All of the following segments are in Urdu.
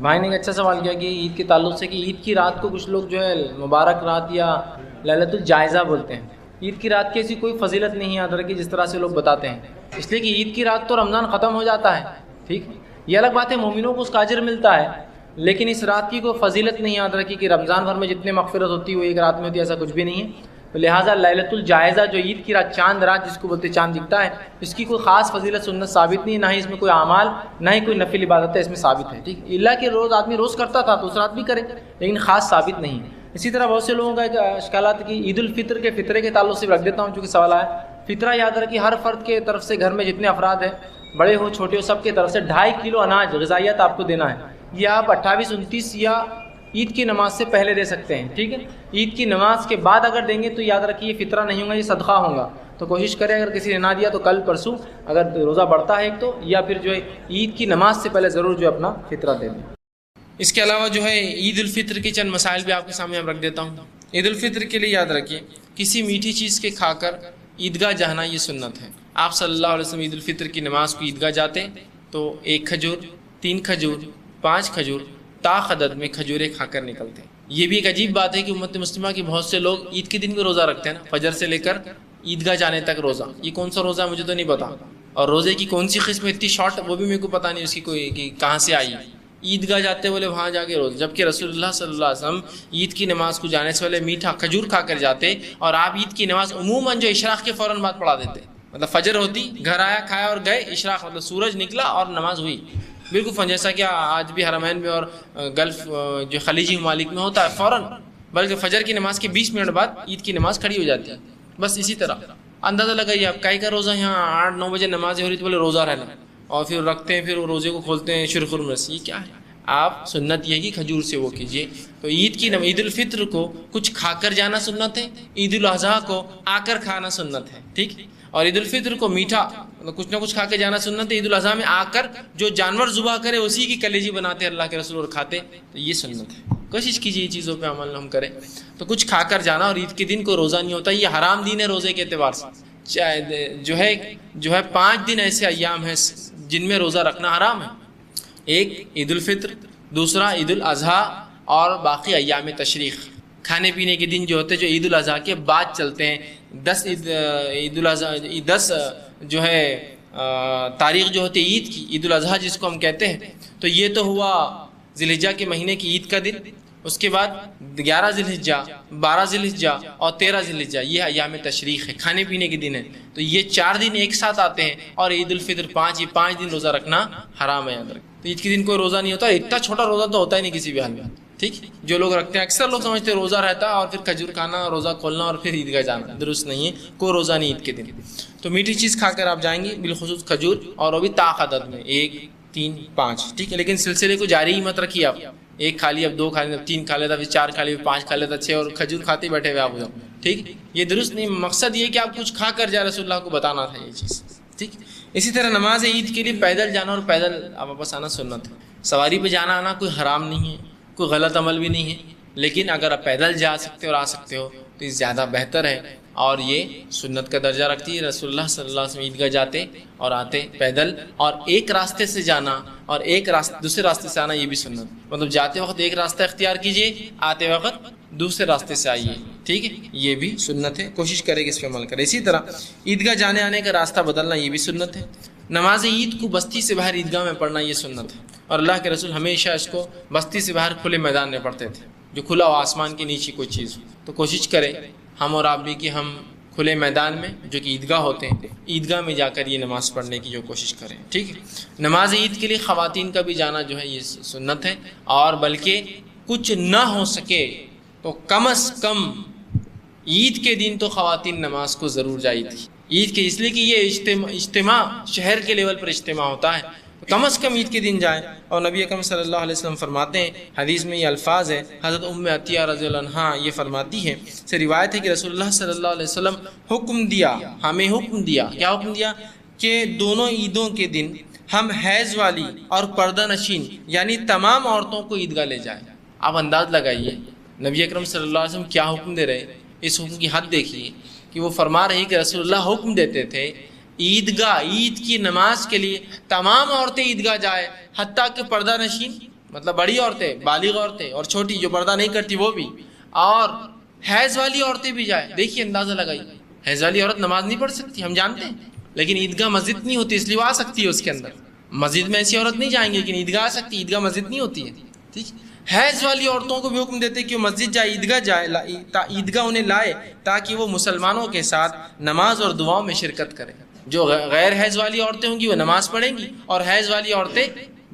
بھائی نے ایک اچھا سوال کیا کہ عید کے تعلق سے کہ عید کی رات کو کچھ لوگ جو ہے مبارک رات یا لیلۃ الجائزہ بولتے ہیں. عید کی رات کی ایسی کوئی فضیلت نہیں ہے یاد رکھیے جس طرح سے لوگ بتاتے ہیں، اس لیے کہ عید کی رات تو رمضان ختم ہو جاتا ہے. ٹھیک، یہ الگ بات ہے مومنوں کو اس کا اجر ملتا ہے، لیکن اس رات کی کوئی فضیلت نہیں یاد رکھی کہ رمضان بھر میں جتنے مغفرت ہوتی ہے وہ ایک رات میں ہوتی ہے، ایسا کچھ بھی نہیں ہے. تو لہٰذا لیلۃ الجائزہ جو عید کی رات، چاند رات جس کو بولتے ہیں، چاند دکھتا ہے، اس کی کوئی خاص فضیلت سنت ثابت نہیں ہے، نہ ہی اس میں کوئی اعمال، نہ ہی کوئی نفل عبادت ہے اس میں ثابت ہے. ٹھیک، اللہ کے روز آدمی روز کرتا تھا تو اس رات بھی کرے، لیکن خاص ثابت نہیں ہے. اسی طرح بہت سے لوگوں کا ایک اشکالات کی عید الفطر کے فطرے کے تعلق سے رکھ دیتا ہوں چونکہ سوال آیا. فطرہ یاد رکھیے ہر فرد کے طرف سے گھر میں جتنے افراد ہیں، بڑے ہو چھوٹے ہو، سب کے طرف سے 2.5 کلو اناج غذائیت آپ کو دینا ہے. یہ آپ 28 29 یا عید کی نماز سے پہلے دے سکتے ہیں. ٹھیک ہے، عید کی نماز کے بعد اگر دیں گے تو یاد رکھیے یہ فطرہ نہیں ہوگا، یہ صدقہ ہوگا. تو کوشش کریں اگر کسی نے نہ دیا تو کل پرسوں اگر روزہ بڑھتا ہے ایک تو، یا پھر جو ہے عید کی نماز سے پہلے ضرور جو اپنا فطرہ دے دیں. اس کے علاوہ جو ہے عید الفطر کے چند مسائل بھی آپ کے سامنے رکھ دیتا ہوں. عید الفطر کے لیے یاد رکھیے کسی میٹھی چیز کے کھا کر عیدگاہ جانا یہ سنت ہے. آپ صلی اللہ علیہ وسلم عید الفطر کی نماز کو عیدگاہ جاتے تو 1 کھجور، 3 کھجور، 5 کھجور عدد میں کھجوریں کھا کر نکلتے ہیں. یہ بھی ایک عجیب بات ہے کہ امت مسلمہ کے بہت سے لوگ عید کے دن بھی روزہ رکھتے ہیں نا، فجر سے لے کر عیدگاہ جانے تک روزہ. یہ کون سا روزہ ہے مجھے تو نہیں پتا، اور روزے کی کون سی قسم اتنی شارٹ وہ بھی میرے کو پتا نہیں اس کی کوئی کہ کہاں سے آئی. عیدگاہ جاتے بولے وہاں جا کے روزہ، جبکہ رسول اللہ صلی اللہ علیہ وسلم عید کی نماز کو جانے سے پہلے میٹھا کھجور کھا کر جاتے، اور آپ عید کی نماز عموماً جو اشراق کے فوراً بعد پڑھا دیتے. مطلب فجر ہوتی، گھر آیا، کھایا اور گئے، اشراق مطلب سورج نکلا اور نماز ہوئی. بالکل جیسا کہ آج بھی حرمین میں اور گلف جو خلیجی ممالک میں ہوتا ہے فوراً، بلکہ فجر کی نماز کے 20 منٹ بعد عید کی نماز کھڑی ہو جاتی ہے. بس اسی طرح اندازہ لگائیے آپ کائی کا روزہ، یہاں 8-9 بجے نماز ہو رہی تو بولے روزہ رہنا، اور پھر رکھتے ہیں، پھر وہ روزے کو کھولتے ہیں شرخ الرس. یہ کیا ہے؟ آپ سنت یہ ہے کہ کھجور سے وہ کیجیے. تو عید الفطر کو کچھ کھا کر جانا سنت ہے، عید الاضحیٰ کو آ کر کھانا سنت ہے. ٹھیک، اور عید الفطر کو میٹھا کچھ نہ کچھ کھا کے جانا سنت ہے. عید الاضحیٰ میں آ کر جو جانور ذبح کرے اسی کی کلیجی بناتے اللہ کے رسول اور کھاتے، تو یہ سنت ہے. کوشش کیجیے یہ چیزوں پہ عمل ہم کریں. تو کچھ کھا کر جانا، اور عید کے دن کو روزہ نہیں ہوتا، یہ حرام دین ہے روزے کے اعتبار سے. جو ہے 5 دن ایسے ایام ہیں جن میں روزہ رکھنا حرام ہے. ایک عید الفطر، دوسرا عید الاضحیٰ، اور باقی ایام تشریق کھانے پینے کے دن جو ہوتے ہیں جو عید الاضحیٰ کے بعد چلتے ہیں. 10 جو ہے تاریخ جو ہوتی ہے عید کی، عید الاضحیٰ جس کو ہم کہتے ہیں، تو یہ تو ہوا ذی الحجہ کے مہینے کی عید کا دن. اس کے بعد 11 ذی الحجہ، 12 ذی الحجہ اور 13 ذی الحجہ یہ ایام تشریق ہے، کھانے پینے کے دن ہے. تو یہ 4 دن ایک ساتھ آتے ہیں، اور عید الفطر 5، یہ 5 دن روزہ رکھنا حرام ہے. یاد رکھیں تو عید کے دن کوئی روزہ نہیں ہوتا. اتنا چھوٹا روزہ تو ہوتا ہی نہیں کسی بھی حال میں. ٹھیک، جو لوگ رکھتے ہیں اکثر لوگ سمجھتے ہیں روزہ رہتا ہے اور پھر کھجور کھانا، روزہ کھولنا اور پھر عیدگاہ جانا. درست نہیں ہے، کوئی روزہ نہیں عید کے دن. تو میٹھی چیز کھا کر آپ جائیں گے، بالخصوص کھجور، اور وہ بھی عدد میں 1، 3، 5. ٹھیک ہے، لیکن سلسلے کو جاری ہی مت رکھیے. آپ 1 کھا لیا، اب 2 کھا لیا، اب 3 کھا لیتا، پھر 4 کھا لیا، 5 کھا لیتا، 6 اور کھجور کھاتے بیٹھے ہوئے آپ ہو جاؤ. ٹھیک، یہ درست نہیں. مقصد یہ کہ آپ کچھ کھا کر جائے، رسول اللہ کو بتانا تھا یہ چیز. ٹھیک، اسی طرح نماز عید کے لیے پیدل جانا اور پیدل واپس آنا سنت ہے. سواری پہ جانا آنا کوئی حرام نہیں ہے، کوئی غلط عمل بھی نہیں ہے، لیکن اگر آپ پیدل جا سکتے اور آ سکتے ہو تو یہ زیادہ بہتر ہے، اور یہ سنت کا درجہ رکھتی ہے. رسول اللہ صلی اللہ علیہ وسلم عیدگاہ جاتے اور آتے پیدل، اور ایک راستے سے جانا اور دوسرے راستے سے آنا یہ بھی سنت. مطلب جاتے وقت ایک راستہ اختیار کیجیے، آتے وقت دوسرے راستے سے آئیے. ٹھیک ہے، یہ بھی سنت ہے، کوشش کرے کہ اس پہ عمل کرے. اسی طرح عیدگاہ جانے آنے کا راستہ بدلنا یہ بھی سنت ہے. نماز عید کو بستی سے باہر عیدگاہ میں پڑھنا یہ سنت ہے، اور اللہ کے رسول ہمیشہ اس کو بستی سے باہر کھلے میدان میں پڑھتے تھے، جو کھلا ہو آسمان کے نیچے کوئی چیز. تو کوشش کریں ہم اور آپ بھی کہ ہم کھلے میدان میں جو کہ عیدگاہ ہوتے ہیں، عیدگاہ میں جا کر یہ نماز پڑھنے کی جو کوشش کریں. ٹھیک ہے، نماز عید کے لیے خواتین کا بھی جانا جو ہے یہ سنت ہے، اور بلکہ کچھ نہ ہو سکے تو کم از کم عید کے دن تو خواتین نماز کو ضرور جائی تھی. عید کے اس لیے کہ یہ اجتماع شہر کے لیول پر اجتماع ہوتا ہے، تو کم از کم عید کے دن جائیں. اور نبی اکرم صلی اللہ علیہ وسلم فرماتے ہیں، حدیث میں یہ الفاظ ہے، حضرت ام عطیہ رضی اللہ عنہا یہ فرماتی ہے، سے روایت ہے کہ رسول اللہ صلی اللہ علیہ وسلم ہمیں حکم دیا. کیا حکم دیا؟ کہ دونوں عیدوں کے دن ہم حیض والی اور پردہ نشین یعنی تمام عورتوں کو عیدگاہ لے جائیں. آپ انداز لگائیے نبی اکرم صلی اللہ علیہ وسلم کیا حکم دے رہے. اس حکم کی حد دیکھیے کہ وہ فرما رہے کہ رسول اللہ حکم دیتے تھے عید کی نماز کے لیے تمام عورتیں عیدگاہ جائے، حتیٰ کہ پردہ نشین مطلب بڑی عورتیں، بالغ عورتیں اور چھوٹی جو پردہ نہیں کرتی وہ بھی، اور حیض والی عورتیں بھی جائیں. دیکھیے اندازہ لگائیے، حیض والی عورت نماز نہیں پڑھ سکتی، ہم جانتے ہیں، لیکن عیدگاہ مسجد نہیں ہوتی اس لیے وہ آ سکتی ہے اس کے اندر. مسجد میں ایسی عورت نہیں جائیں گی لیکن عیدگاہ آ سکتی، عیدگاہ مسجد نہیں ہوتی ہے. ٹھیک، حیض والی عورتوں کو بھی حکم دیتے کہ وہ مسجد جائے، عیدگاہ جائے، عیدگاہ انہیں لائے تاکہ وہ مسلمانوں کے ساتھ نماز اور دعاؤں میں شرکت کریں. جو غیر حیض والی عورتیں ہوں گی وہ نماز پڑھیں گی، اور حیض والی عورتیں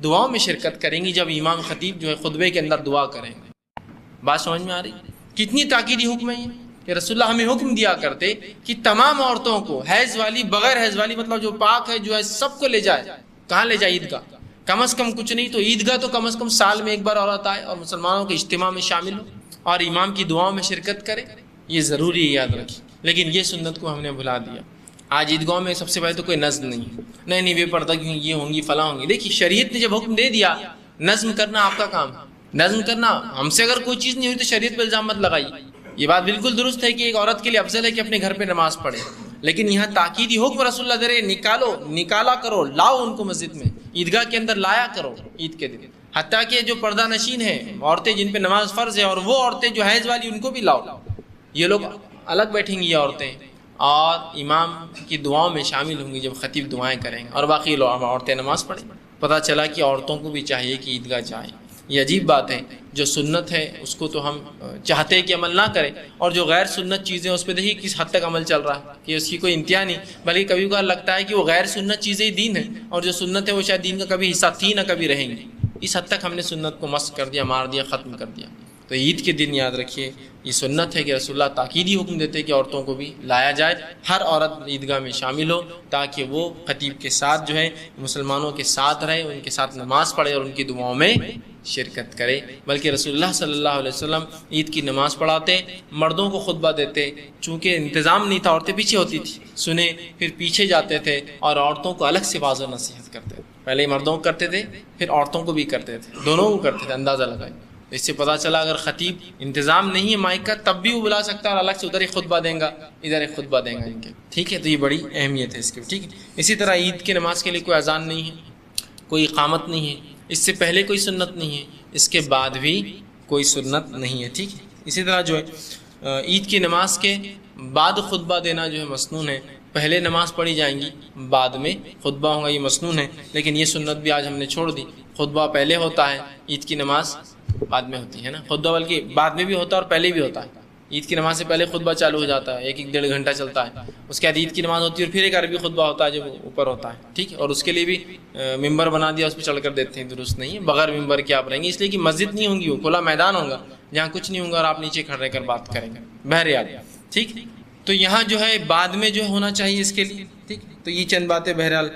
دعاؤں میں شرکت کریں گی جب امام خطیب جو ہے خطبے کے اندر دعا کریں گے. بات سمجھ میں آ رہی؟ کتنی تاکیدی حکم ہے یہ کہ رسول اللہ ہمیں حکم دیا کرتے کہ تمام عورتوں کو، حیض والی، بغیر حیض والی، مطلب جو پاک ہے جو ہے، سب کو لے جائے. کہاں لے جائے؟ عیدگاہ. کم از کم کچھ نہیں تو عیدگاہ تو کم از کم سال میں ایک بار عورت آئے اور مسلمانوں کے اجتماع میں شامل ہو اور امام کی دعاؤں میں شرکت کرے. یہ ضروری ہے، یاد رکھیے. لیکن یہ سنت کو ہم نے بھلا دیا. آج عیدگاہوں میں سب سے پہلے تو کوئی نظم نہیں ہے، نہیں بے پردہ کیوں، یہ ہوں گی، فلاں ہوں گی. دیکھیے شریعت نے جب حکم دے دیا، نظم کرنا آپ کا کام ہے. نظم کرنا، ہم سے اگر کوئی چیز نہیں ہوئی تو شریعت پہ الزام مت لگائیے. یہ بات بالکل درست ہے کہ ایک عورت کے لیے افضل ہے کہ اپنے گھر پہ نماز پڑھے، لیکن یہاں تاکیدی حکم رسول اللہ دے رہے، نکالا کرو، لاؤ ان کو مسجد میں، عیدگاہ کے اندر لایا کرو عید کے دن. حتیٰ کہ جو پردہ نشین ہیں عورتیں جن پہ نماز فرض ہے، اور وہ عورتیں جو حیض والی، ان کو بھی لاؤ. یہ لوگ الگ بیٹھیں گی یہ عورتیں، اور امام کی دعاؤں میں شامل ہوں گی جب خطیب دعائیں کریں گے، اور باقی لوگ عورتیں نماز پڑھیں. پتہ چلا کہ عورتوں کو بھی چاہیے کہ عیدگاہ جائیں. یہ عجیب بات ہے، جو سنت ہے اس کو تو ہم چاہتے ہیں کہ عمل نہ کریں، اور جو غیر سنت چیزیں اس پہ دیکھیے کس حد تک عمل چل رہا ہے کہ اس کی کوئی انتہا نہیں. بلکہ کبھی کبھار لگتا ہے کہ وہ غیر سنت چیزیں ہی دین ہیں، اور جو سنت ہے وہ شاید دین کا کبھی حصہ تھی نہ کبھی رہیں گی. اس حد تک ہم نے سنت کو مسخ کر دیا، مار دیا، ختم کر دیا. تو عید کے دن یاد رکھیے یہ سنت ہے کہ رسول اللہ تاکیدی حکم دیتے کہ عورتوں کو بھی لایا جائے، ہر عورت عیدگاہ میں شامل ہو تاکہ وہ خطیب کے ساتھ جو ہے مسلمانوں کے ساتھ رہے، ان کے ساتھ نماز پڑھے اور ان کی دعاؤں میں شرکت کرے. بلکہ رسول اللہ صلی اللہ علیہ وسلم عید کی نماز پڑھاتے، مردوں کو خطبہ دیتے، چونکہ انتظام نہیں تھا، عورتیں پیچھے ہوتی تھی، سنے پھر پیچھے جاتے تھے اور عورتوں کو الگ سے واضح نصیحت کرتے تھے. پہلے مردوں کو کرتے تھے پھر عورتوں کو بھی کرتے تھے، دونوں کو کرتے تھے. اندازہ لگائیں. اس سے پتہ چلا اگر خطیب انتظام نہیں ہے مائک کا تب بھی وہ بلا سکتا ہے، اور الگ سے ادھر ایک خطبہ دیں گا، ادھر ایک خطبہ دیں گا ان کے. ٹھیک ہے، تو یہ بڑی اہمیت ہے اس کی. ٹھیک ہے. اسی طرح عید کی نماز کے لیے کوئی اذان نہیں ہے، کوئی اقامت نہیں ہے، اس سے پہلے کوئی سنت نہیں ہے، اس کے بعد بھی کوئی سنت نہیں ہے. ٹھیک ہے. اسی طرح جو ہے عید کی نماز کے بعد خطبہ دینا جو ہے مسنون ہے. پہلے نماز پڑھی جائیں گی، بعد میں خطبہ ہوگا، یہ مسنون ہے. لیکن یہ سنت بھی آج ہم نے چھوڑ دی. خطبہ پہلے ہوتا ہے، عید کی نماز بعد میں ہوتی ہے نا. خطبہ بلکہ بعد میں بھی ہوتا ہے اور پہلے بھی ہوتا ہے. عید کی نماز سے پہلے خطبہ چالو ہو جاتا ہے، ایک ڈیڑھ گھنٹہ چلتا ہے. اس کے بعد عید کی نماز ہوتی ہے اور پھر ایک عربی خطبہ ہوتا ہے جو اوپر ہوتا ہے. ٹھیک ہے. اور اس کے لیے بھی ممبر بنا دیا، اس پہ چڑھ کر دیتے ہیں. درست نہیں ہے، بغیر ممبر کے آپ رہیں گے، اس لیے کہ مسجد نہیں ہوں گی، وہ کھلا میدان ہوگا جہاں کچھ نہیں ہوگا اور آپ نیچے کھڑے کر بات کریں گے. بہرحال ٹھیک. تو یہاں جو ہے بعد میں جو ہونا چاہیے اس کے لیے. ٹھیک. تو یہ چند باتیں بہرحال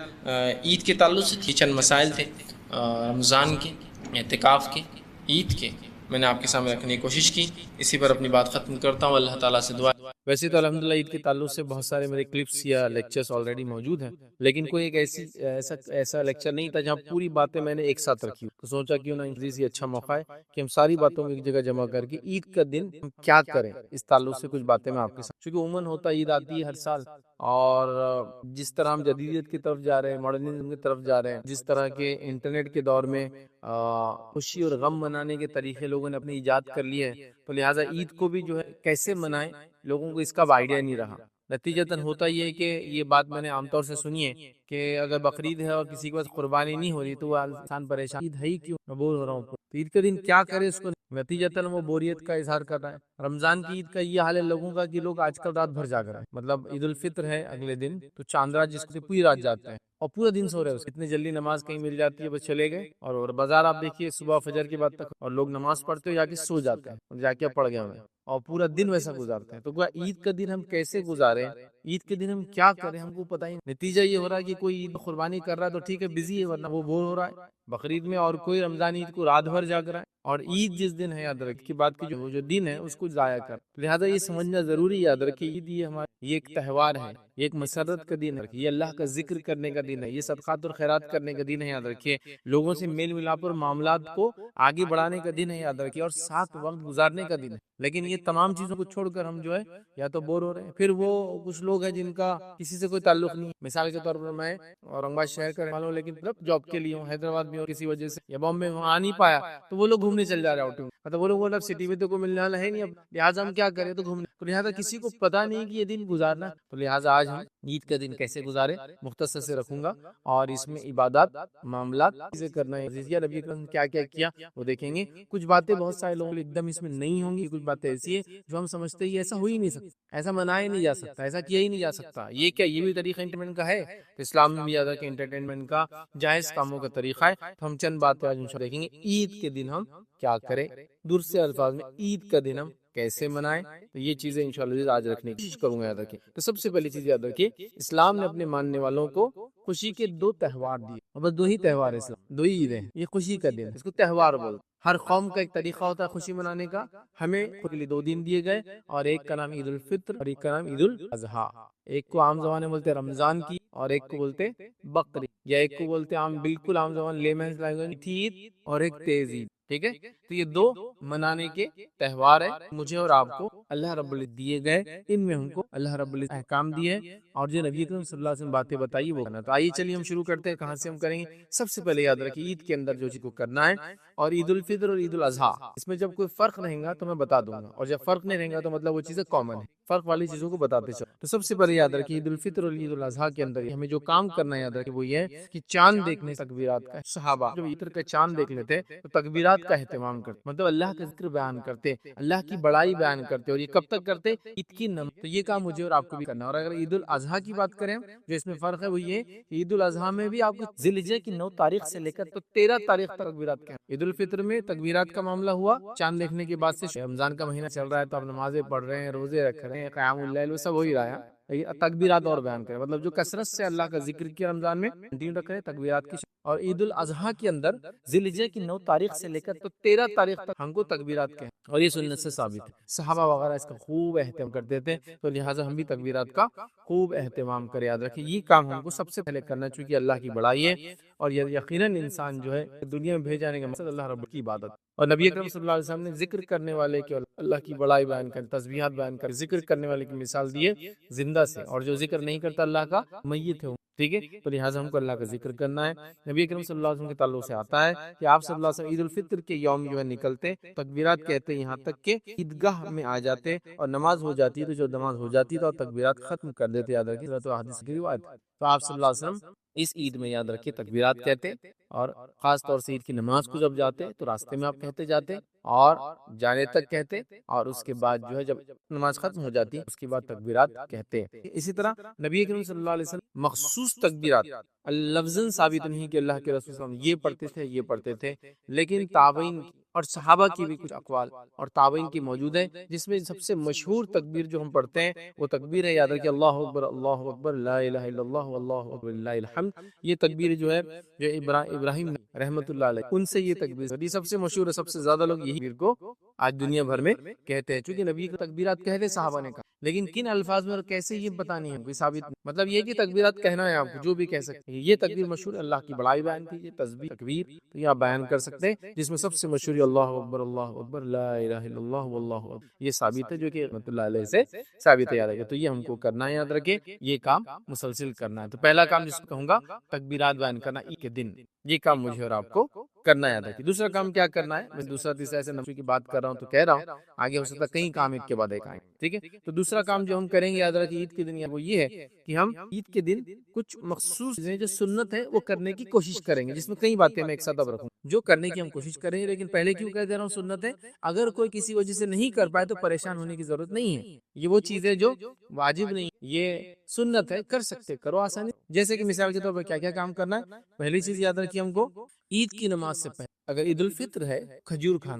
عید کے تعلق سے تھی، چند مسائل تھے رمضان کے، اعتکاف کے، عید کے، میں نے آپ کے سامنے رکھنے کی کوشش کی. اسی پر اپنی بات ختم کرتا ہوں. اللہ تعالیٰ سے دعا. ویسے تو الحمدللہ عید کے تعلق سے بہت سارے میرے کلپس یا لیکچرز آلریڈی موجود ہیں، لیکن کوئی ایک ایسا لیکچر نہیں تھا جہاں پوری باتیں میں نے ایک ساتھ رکھی. تو سوچا کیوں نہ یہ اچھا موقع ہے کہ ہم ساری باتوں کو ایک جگہ جمع کر کے عید کا دن ہم کیا کریں اس تعلق سے کچھ باتیں میں آپ کے ساتھ. چونکہ عموماً ہوتا عید آتی ہے ہر سال، اور جس طرح ہم جدیدیت کی طرف جا رہے ہیں، ماڈرنزم کی طرف جا رہے ہیں، جس طرح کے انٹرنیٹ کے دور میں خوشی اور غم منانے کے طریقے لوگوں نے اپنی ایجاد کر لیے ہیں، تو لہٰذا عید کو بھی جو ہے کیسے منائیں لوگوں کو اس کا آئیڈیا نہیں رہا. نتیجتاً ہوتا یہ ہے کہ یہ بات میں نے عام طور سے سنی ہے کہ اگر بقرعید ہے اور کسی کے پاس قربانی نہیں ہو رہی تو وہ انسان پریشان، عید ہے ہی کیوں، میں بور ہو رہا ہوں. تو عید کے دن کیا کرے اس کو، نتیجتاً وہ بوریت کا اظہار کر رہا ہے. رمضان کی عید کا یہ حال ہے لوگوں کا کہ لوگ آج کل رات بھر جاگ رہے ہیں. مطلب عید الفطر ہے اگلے دن، تو چاند رات جس کو پوری رات جاگتے ہیں اور پورا دن سو رہے ہیں. اتنی جلدی نماز کہیں مل جاتی ہے بس چلے گئے، اور بازار آپ دیکھیے صبح فجر کے بعد تک، اور لوگ نماز پڑھتے ہو جا کے سو جاتے ہیں اور جا کے پڑھ گئے ہوئے اور پورا دن ویسا گزارتے ہیں. تو عید کا دن ہم کیسے گزاریں، عید کے دن ہم کیا کریں، ہم کو پتہ ہی نہیں. نتیجہ یہ ہو رہا ہے کہ کوئی عید قربانی کر رہا ہے تو ٹھیک ہے بزی ہے، ورنہ وہ بور ہو رہا ہے. بقرعید میں اور کوئی رمضان عید کو رات بھر جاگ رہا ہے. اور عید جس دن ہے یاد رکھ کی بات کی جو دن ہے اس کو ضائع کر. لہٰذا یہ سمجھنا ضروری ہے یاد رکھیے عید یہ ہمارا یہ ایک تہوار ہے, یہ ایک مسرت کا دن ہے, یہ اللہ کا ذکر کرنے کا دن ہے, یہ صدقات اور خیرات کرنے کا دن ہے یاد رکھیے, لوگوں سے میل ملاپ اور معاملات کو آگے بڑھانے کا دن ہے یاد رکھیے, اور ساتھ وقت گزارنے کا دن ہے. لیکن یہ تمام چیزوں کو چھوڑ کر ہم جو ہے یا تو بور ہو رہے ہیں, پھر وہ کچھ لوگ ہیں جن کا کسی سے کوئی تعلق نہیں. مثال کے طور پر میں اورنگ آباد شہر کا رہنے والا ہوں, لیکن جاب کے لیے ہوں, حیدرآباد میں ہوں کسی وجہ سے, یا بامبے میں آ نہیں پایا, تو وہ لوگ گھومنے چل جا رہے ہیں آؤٹنگ. مطلب وہ لوگ سٹی میں تو کوئی ملنے والا ہے نہیں, اب لہٰذا ہم کیا کریں تو گھومنے. تو لہٰذا کسی کو پتا نہیں کہ یہ دن گزارنا, تو لہٰذا آج ہم عید کا دن کیسے گزارے مختصر سے رکھوں گا, اور اس میں عبادات معاملات چیزیں کرنا ہے. نبی اکرم کیا کیا کیا وہ دیکھیں گے. کچھ باتیں بہت سارے لوگوں ایک دم اس میں نہیں ہوں گی, کچھ باتیں ایسی ہے جو ہم سمجھتے ہیں ایسا ہو ہی نہیں سکتا, ایسا منایا ہی نہیں جا سکتا, ایسا کیا ہی نہیں جا سکتا. یہ کیا یہ بھی طریقہ انٹرٹینمنٹ کا ہے؟ تو اسلام میں بھی زیادہ کہ انٹرٹینمنٹ کا جائز کاموں کا طریقہ ہے. تو ہم چند باتیں آج انشاءاللہ دیکھیں گے. عید کے دن ہم کیا کریں, دوسرے الفاظ میں عید کا دن ہم کیسے منائیں, تو یہ چیزیں انشاءاللہ آج رکھنے کی کوشش کروں گا. یاد رکھیں تو سب سے پہلی چیز یاد رکھیے, اسلام نے اپنے ماننے والوں کو خوشی کے 2 تہوار دیے, اور بس 2 ہی تہوار ہے اسلام, 2 ہی عیدیں, یہ خوشی کا دن, اس کو تہوار بولتے. ہر قوم کا ایک طریقہ ہوتا ہے خوشی منانے کا, ہمیں خود کے لیے 2 دن دیے گئے, اور ایک کا نام عید الفطر اور ایک کا نام عید الاضحیٰ. ایک کو عام زبان میں بولتے رمضان کی, اور ایک کو بولتے بقرعید, یا ایک کو بولتے عام بالکل عام زبان لیمنس لینگویج عید, اور ایک تیز عید. ٹھیک ہے, تو یہ 2 منانے کے تہوار ہے مجھے اور آپ کو اللہ رب العزت دیے گئے. ان میں ہم کو اللہ رب العزت احکام دیے, اور جو نبی اکرم صلی اللہ علیہ وسلم باتیں بتائی وہ کرنا. تو آئیے چلیے ہم شروع کرتے ہیں. کہاں سے ہم کریں گے؟ سب سے پہلے یاد رکھیے عید کے اندر جو چیز کو کرنا ہے, اور عید الفطر اور عید الاضحیٰ, اس میں جب کوئی فرق رہے گا تو میں بتا دوں گا, اور جب فرق نہیں رہے گا تو مطلب وہ چیزیں کامن ہے, فرق والی چیزوں کو بتاتے چلو. تو سب سے پہلے یاد رکھیے عید الفطر اور عید الاضحیٰ کے اندر ہمیں جو کام کرنا ہے یاد رکھیے وہ یہ ہے کہ چاند دیکھنے تکبیرات کا, صحابہ جب عید کا چاند دیکھ لیتے تو تکبیرات کا اہتمام کرتے, مطلب اللہ کا ذکر بیان کرتے, اللہ کی بڑائی بیان کرتے. اور یہ کب تک کرتے؟ عید کی نماز. تو یہ کام مجھے اور آپ کو بھی کرنا ہے. اور اگر عید الاضحیٰ کی بات کریں جو اس میں فرق ہے وہ یہ کہ عید الاضحیٰ میں بھی آپ کو ذی الحجہ کی 9 تاریخ سے لے کر تو 13 تاریخ تک تکبیرات کا. عید الفطر میں تکبیرات کا معاملہ ہوا چاند دیکھنے کے بعد سے, رمضان کا مہینہ چل رہا ہے تو آپ نمازیں پڑھ رہے ہیں, روزے رکھ رہے ہیں, قیام اللیل وہ سب ہو ہی رہا ہے. تکبیرات اور بیان کریں, مطلب جو کثرت سے اللہ کا ذکر کیا رمضان میں کنٹینیو رکھ رہے ہیں تکبیرات کی. اور عید الاضحیٰ کے اندر ذی الحجہ کی 9 تاریخ سے لے کر تو 13 تاریخ تک ہم کو تکبیرات کہیں, اور یہ سنت سے ثابت ہے. صحابہ وغیرہ اس کا خوب اہتمام کرتے تھے, تو لہٰذا ہم بھی تکبیرات کا خوب اہتمام کریں. یاد رکھیں یہ کام ہم کو سب سے پہلے کرنا, چونکہ اللہ کی بڑائی ہے, اور یقیناً انسان جو ہے دنیا میں بھیجانے کا مقصد اللہ رب کی عبادت. اور نبی اکرم صلی اللہ علیہ وسلم نے ذکر کرنے والے کے اللہ کی بڑائی بیان کر, تسبیحات بیان کر, ذکر کرنے والے کی مثال دیے زندہ سے, اور جو ذکر نہیں کرتا اللہ کا میت ہے. ٹھیک ہے, تو لہٰذا ہم کو اللہ کا ذکر کرنا ہے. نبی اکرم صلی اللہ علیہ وسلم کے تعلق سے آتا ہے کہ آپ صلی اللہ علیہ وسلم عید الفطر کے یوم جو ہے نکلتے, تکبیرات کہتے یہاں تک کہ عیدگاہ میں آ جاتے, اور نماز ہو جاتی ہے, تو جو نماز ہو جاتی تو تکبیرات ختم کر دیتے. یاد رکھیے تو حدیث کی روایت. تو آپ صلی اللہ علیہ وسلم اس عید میں یاد رکھیے تکبیرات کہتے, اور خاص طور سے عید کی نماز کو جب جاتے تو راستے میں آپ کہتے جاتے, اور جانے تک کہتے, اور اس کے بعد جو ہے جب نماز ختم ہو جاتی اس کے بعد تکبیرات کہتے. اسی طرح نبی کریم صلی اللہ علیہ وسلم مخصوص تکبیرات لفظاً ثابت نہیں کہ اللہ کے رسول صلی اللہ علیہ وسلم یہ پڑھتے تھے یہ پڑھتے تھے, لیکن تابعین اور صحابہ کی بھی کچھ اقوال اور تابعین کی موجود ہے, جس میں سب سے مشہور تکبیر جو ہم پڑھتے ہیں وہ تکبیر ہے, یاد رکھیے اللہ اکبر لا الہ الا اللہ واللہ اکبر للہ الحمد. یہ تکبیر جو ہے جو ابراہیم رحمۃ اللہ علیہ ان سے یہ تکبیر یہ سب سے مشہور ہے, سب سے زیادہ لوگ یہی تکبیر کو آج دنیا بھر میں کہتے ہیں, چونکہ نبی کی تکبیرات کہتے صحابہ نے کہا, لیکن کن الفاظ میں اور کیسے یہ پتہ نہیں ہے, کوئی ثابت نہیں. مطلب یہ کہ تکبیرات کہنا ہے آپ کو جو بھی کہہ سکتے ہیں. یہ تکبیر مشہور اللہ کی بڑائی بیان کیجیے, تسبیح تکبیر تو یہ آپ بیان کر سکتے ہیں, جس میں سب سے مشہور اللہ اکبر لا الہ الا اللہ واللہ اکبر, یہ ثابت ہے جو کہ رحمۃ اللہ علیہ سے ثابت ہے. یاد رکھیں تو یہ ہم کو کرنا ہے, یاد رکھیں یہ کام مسلسل کرنا ہے. تو پہلا کام جس کو کہوں گا تکبیرات بیان کرنا عید کے دن, یہ کام مجھے اور آپ کو کرنا ہے. یاد رکھیں دوسرا کام کیا کرنا ہے, میں دوسرا تیسرا ایسے نفسوں کی بات کر رہا ہوں تو کہہ رہا ہوں, آگے ہو سکتا ہے کئی کام ایک کے بعد ایک آئیں. ٹھیک ہے, تو دوسرا کام جو ہم کریں گے یاد رکھیں عید کے دن وہ یہ ہے کہ ہم عید کے دن کچھ مخصوص چیزیں جو سنت ہے وہ کرنے کی کوشش کریں گے, جس میں کئی باتیں میں ایک ساتھ اب رکھوں جو کرنے کی ہم کوشش کریں گے. لیکن پہلے کیوں کہہ دے رہا ہوں سنت ہے, اگر کوئی کسی وجہ سے نہیں کر پائے تو پریشان ہونے کی ضرورت نہیں ہے. یہ وہ چیزیں جو واجب نہیں, یہ سنت ہے, کر سکتے کرو آسانی. جیسے کہ مثال کے طور پر کیا کیا کام کرنا ہے. پہلی چیز یاد رکھیے ہم کو عید کی نماز سے پہلے اگر عید الفطر ہے کھجور کھانا,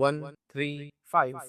1, 3, 5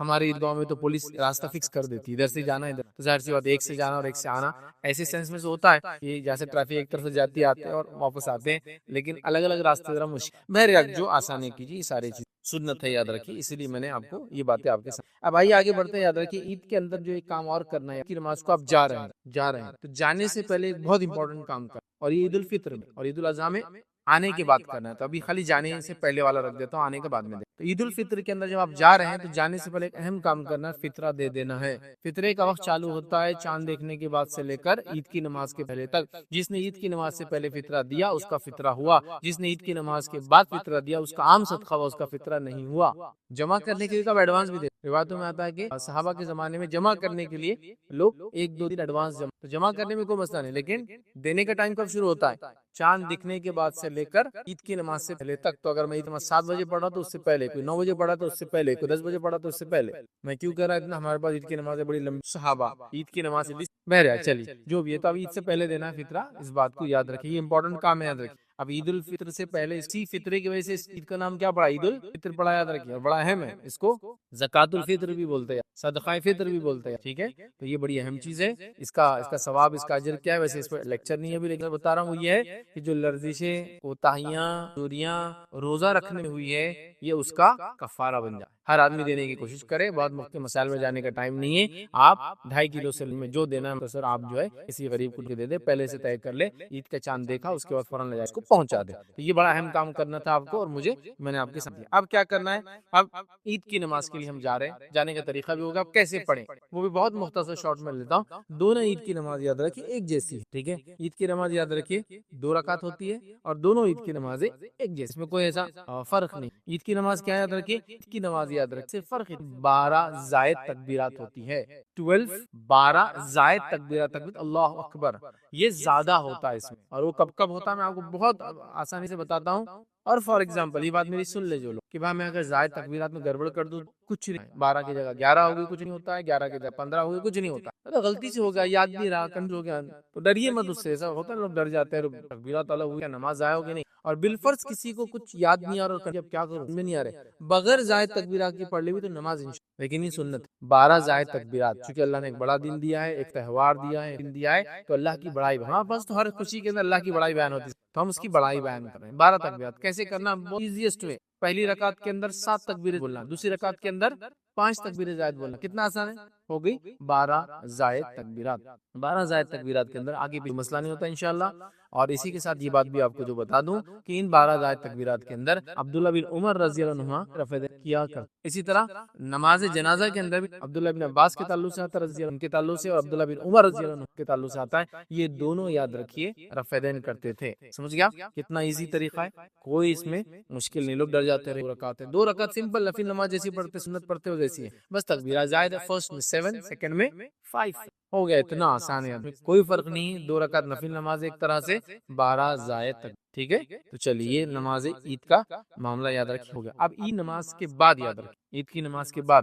ہمارے عیدگاہوں میں تو پولیس راستہ فکس کر دیتی ہے، ادھر سے جانا ادھر، تو ظاہر سی بات ایک سے جانا اور ایک سے آنا ایسے سینس میں سے ہوتا ہے کہ جیسے ٹریفک ایک طرف سے جاتی آتے ہیں اور واپس آتے ہیں، لیکن الگ الگ راستے ذرا مشکل. بہرحال جو آسانی کیجیے، یہ ساری چیز سنت ہے، یاد رکھیے. اسی لیے میں نے آپ کو یہ باتیں آپ کے ساتھ. اب آئیے آگے بڑھتے ہیں. یاد رکھیے عید کے اندر جو ایک کام اور کرنا ہے، کی نماز کو آپ جا رہے ہیں تو جانے سے پہلے ایک بہت امپورٹنٹ کام کرنا، اور یہ عید الفطر میں اور عید الاضحیٰ میں آنے کے بعد کرنا ہے. تو ابھی خالی جانے سے پہلے والا رکھ دیتا ہوں، آنے کے بعد میں. تو عید الفطر کے اندر جب آپ جا رہے ہیں تو جانے سے پہلے ایک اہم کام کرنا ہے، فطرہ دے دینا ہے. فطرے کا وقت چالو ہوتا ہے چاند دیکھنے کے بعد سے لے کر عید کی نماز کے پہلے تک. جس نے عید کی نماز سے پہلے فطرہ دیا اس کا فطرہ ہوا، جس نے عید کی نماز کے بعد فطرہ دیا اس کا عام صدقہ ہوا، اس کا فطرہ نہیں ہوا. جمع کرنے کے لیے ایڈوانس بھی دے. روایتوں میں آتا ہے کہ صحابہ کے زمانے میں جمع کرنے کے لیے لوگ ایک دو دن ایڈوانس جمع کرنے میں کوئی مسئلہ نہیں، لیکن دینے کا ٹائم کب شروع ہوتا ہے؟ چاند دکھنے کے بعد سے لے کر عید کی نماز سے پہلے تک. تو اگر میں عید نماز 7 بجے پڑھا تو اس سے پہلے، کوئی 9 بجے پڑھا تو اس سے پہلے، کوئی 10 بجے پڑھا تو اس سے پہلے. میں کیوں کہہ رہا اتنا؟ ہمارے پاس عید کی نماز بڑی لمبی، صحابہ عید کی نماز بہرحال چلیے جو بھی ہے. تو اب عید سے پہلے دینا ہے فطرہ، اس بات کو یاد رکھیے، یہ امپورٹنٹ کام ہے، یاد رکھیے. اب عید الفطر سے پہلے اسی فطرے کی وجہ سے اس عید کا نام کیا پڑا؟ عید الفطر پڑا، یاد رکھیے، اور بڑا اہم ہے. اس کو زکات الفطر بھی بولتے ہیں، صدقہ فطر بھی بولتے ہیں، ٹھیک ہے. تو یہ بڑی اہم چیز ہے. اس کا ثواب، اس کا اجر کیا ہے؟ ویسے اس پہ لیکچر نہیں ہے ابھی، لیکن بتا رہا ہوں وہ یہ ہے کہ جو لرزشیں، کوتاہیاں، چوریاں روزہ رکھنے میں ہوئی ہے، یہ اس کا کفارہ بن جائے. ہر آدمی دینے کی کوشش کرے. بہت مختلف مسائل میں جانے کا ٹائم نہیں ہے. آپ 2.5 کلو سے میں جو دینا ہے سر آپ جو ہے کسی غریب کو دے دے، پہلے سے طے کر لے. عید کا چاند دیکھا اس کے بعد فوراً لے جائے اس کو پہنچا دے. تو یہ بڑا اہم کام کرنا تھا آپ کو، اور مجھے، میں نے آپ کے ساتھ دیا. اب کیا کرنا ہے؟ اب عید کی نماز کے لیے ہم جا رہے ہیں، جانے کا طریقہ بھی ہوگا. اب کیسے پڑھیں وہ بھی بہت مختصر شارٹ میں لیتا ہوں. دونوں عید کی نماز یاد رکھیے ایک جیسی ہے، ٹھیک ہے. عید کی نماز یاد رکھیے 2 رکعت ہوتی ہے، اور دونوں عید کی نمازیں ایک جیسی، اس میں کوئی ایسا فرق نہیں. عید کی نماز کیا یاد رکھیے؟ عید کی نماز یاد رکھیے فرق 12 زائد تکبیرات ہوتی ہے. 12 زائد تکبیرات، اللہ اکبر، یہ زیادہ ہوتا ہے اس میں. اور وہ کب کب ہوتا ہے میں آپ کو بہت آسانی سے بتاتا ہوں. اور فار ایگزامپل یہ بات میری سن لے جو لوگ کہ بھائی میں اگر زائد تکبیرات میں گڑبڑ کر دوں کچھ نہیں، 12 کی جگہ 11 ہوگی کچھ نہیں ہوتا ہے، 11 کی جگہ 15 ہوگی کچھ نہیں ہوتا. اگر غلطی سے ہو گیا، یاد نہیں رہا، کنفیوز ہو گیا، تو ڈریے مت اس سے. ایسا ہوتا ہے لوگ ڈر جاتے ہیں تکبیرات الگ ہوئی، نماز ضائع ہوگی نہیں. اور بالفرض کسی کو کچھ یاد نہیں آ رہا، اب کیا کروں میں نہیں آ رہے، بغیر زائد تکبیرات کی پڑھ لی بھی تو نماز انشاءاللہ. لیکن یہ سنت 12 زائد تکبیرات، چونکہ اللہ نے ایک بڑا دن دیا ہے، ایک تہوار دیا ہے، دن دیا ہے، تو اللہ کی بڑائی. ہمارے پاس تو ہر خوشی کے اندر اللہ کی بڑائی بیان ہوتی ہے، تو ہم اس کی بڑائی بیان کر رہے ہیں. 12 تکبیرات کیسے کرنا؟ بہت ایزیسٹ وے. پہلی رکعت کے اندر 7 تکبیریں بولنا، دوسری رکعت کے اندر 5 تکبیریں زائد بولنا. کتنا آسان ہے، ہو گئی 12 زائد تکبیرات. 12 زائد تکبیرات کے اندر آگے بھی مسئلہ نہیں ہوتا انشاءاللہ. اور اسی کے ساتھ یہ بات بھی آپ کو جو بتا دوں کہ ان 12 زائد تکبیرات کے اندر عبداللہ بن عمر رضی اللہ عنہ رفع دین کیا کرتے. اسی طرح نماز جنازہ کے اندر بھی عبداللہ بن عباس کے تعلق سے آتا ہے رضی اللہ عنہ کے تعلق سے، اور عبداللہ بن عمر رضی اللہ عنہ کے تعلق سے آتا ہے. یہ دونوں یاد رکھیے رفع دین کرتے تھے. سمجھ گیا کتنا ایزی طریقہ ہے، کوئی اس میں مشکل نہیں. لوگ ڈر جاتے ہیں. 2 رکعت ہے، 2 رکعت سمپل نفل نماز جیسی پڑھتے، سنت پڑھتے ہو جیسی ہے، بس تکبیرات زائد ہے. فرسٹ میں 7، سیکنڈ میں 5، ہو گیا. اتنا آسان ہے، کوئی فرق نہیں. 2 رکعت نفل نماز ایک طرح سے، 12 زائد تک، ٹھیک ہے. تو چلیے نماز عید کا معاملہ یاد رکھیے ہو گیا. اب عید نماز کے بعد یاد رکھیے، عید کی نماز کے بعد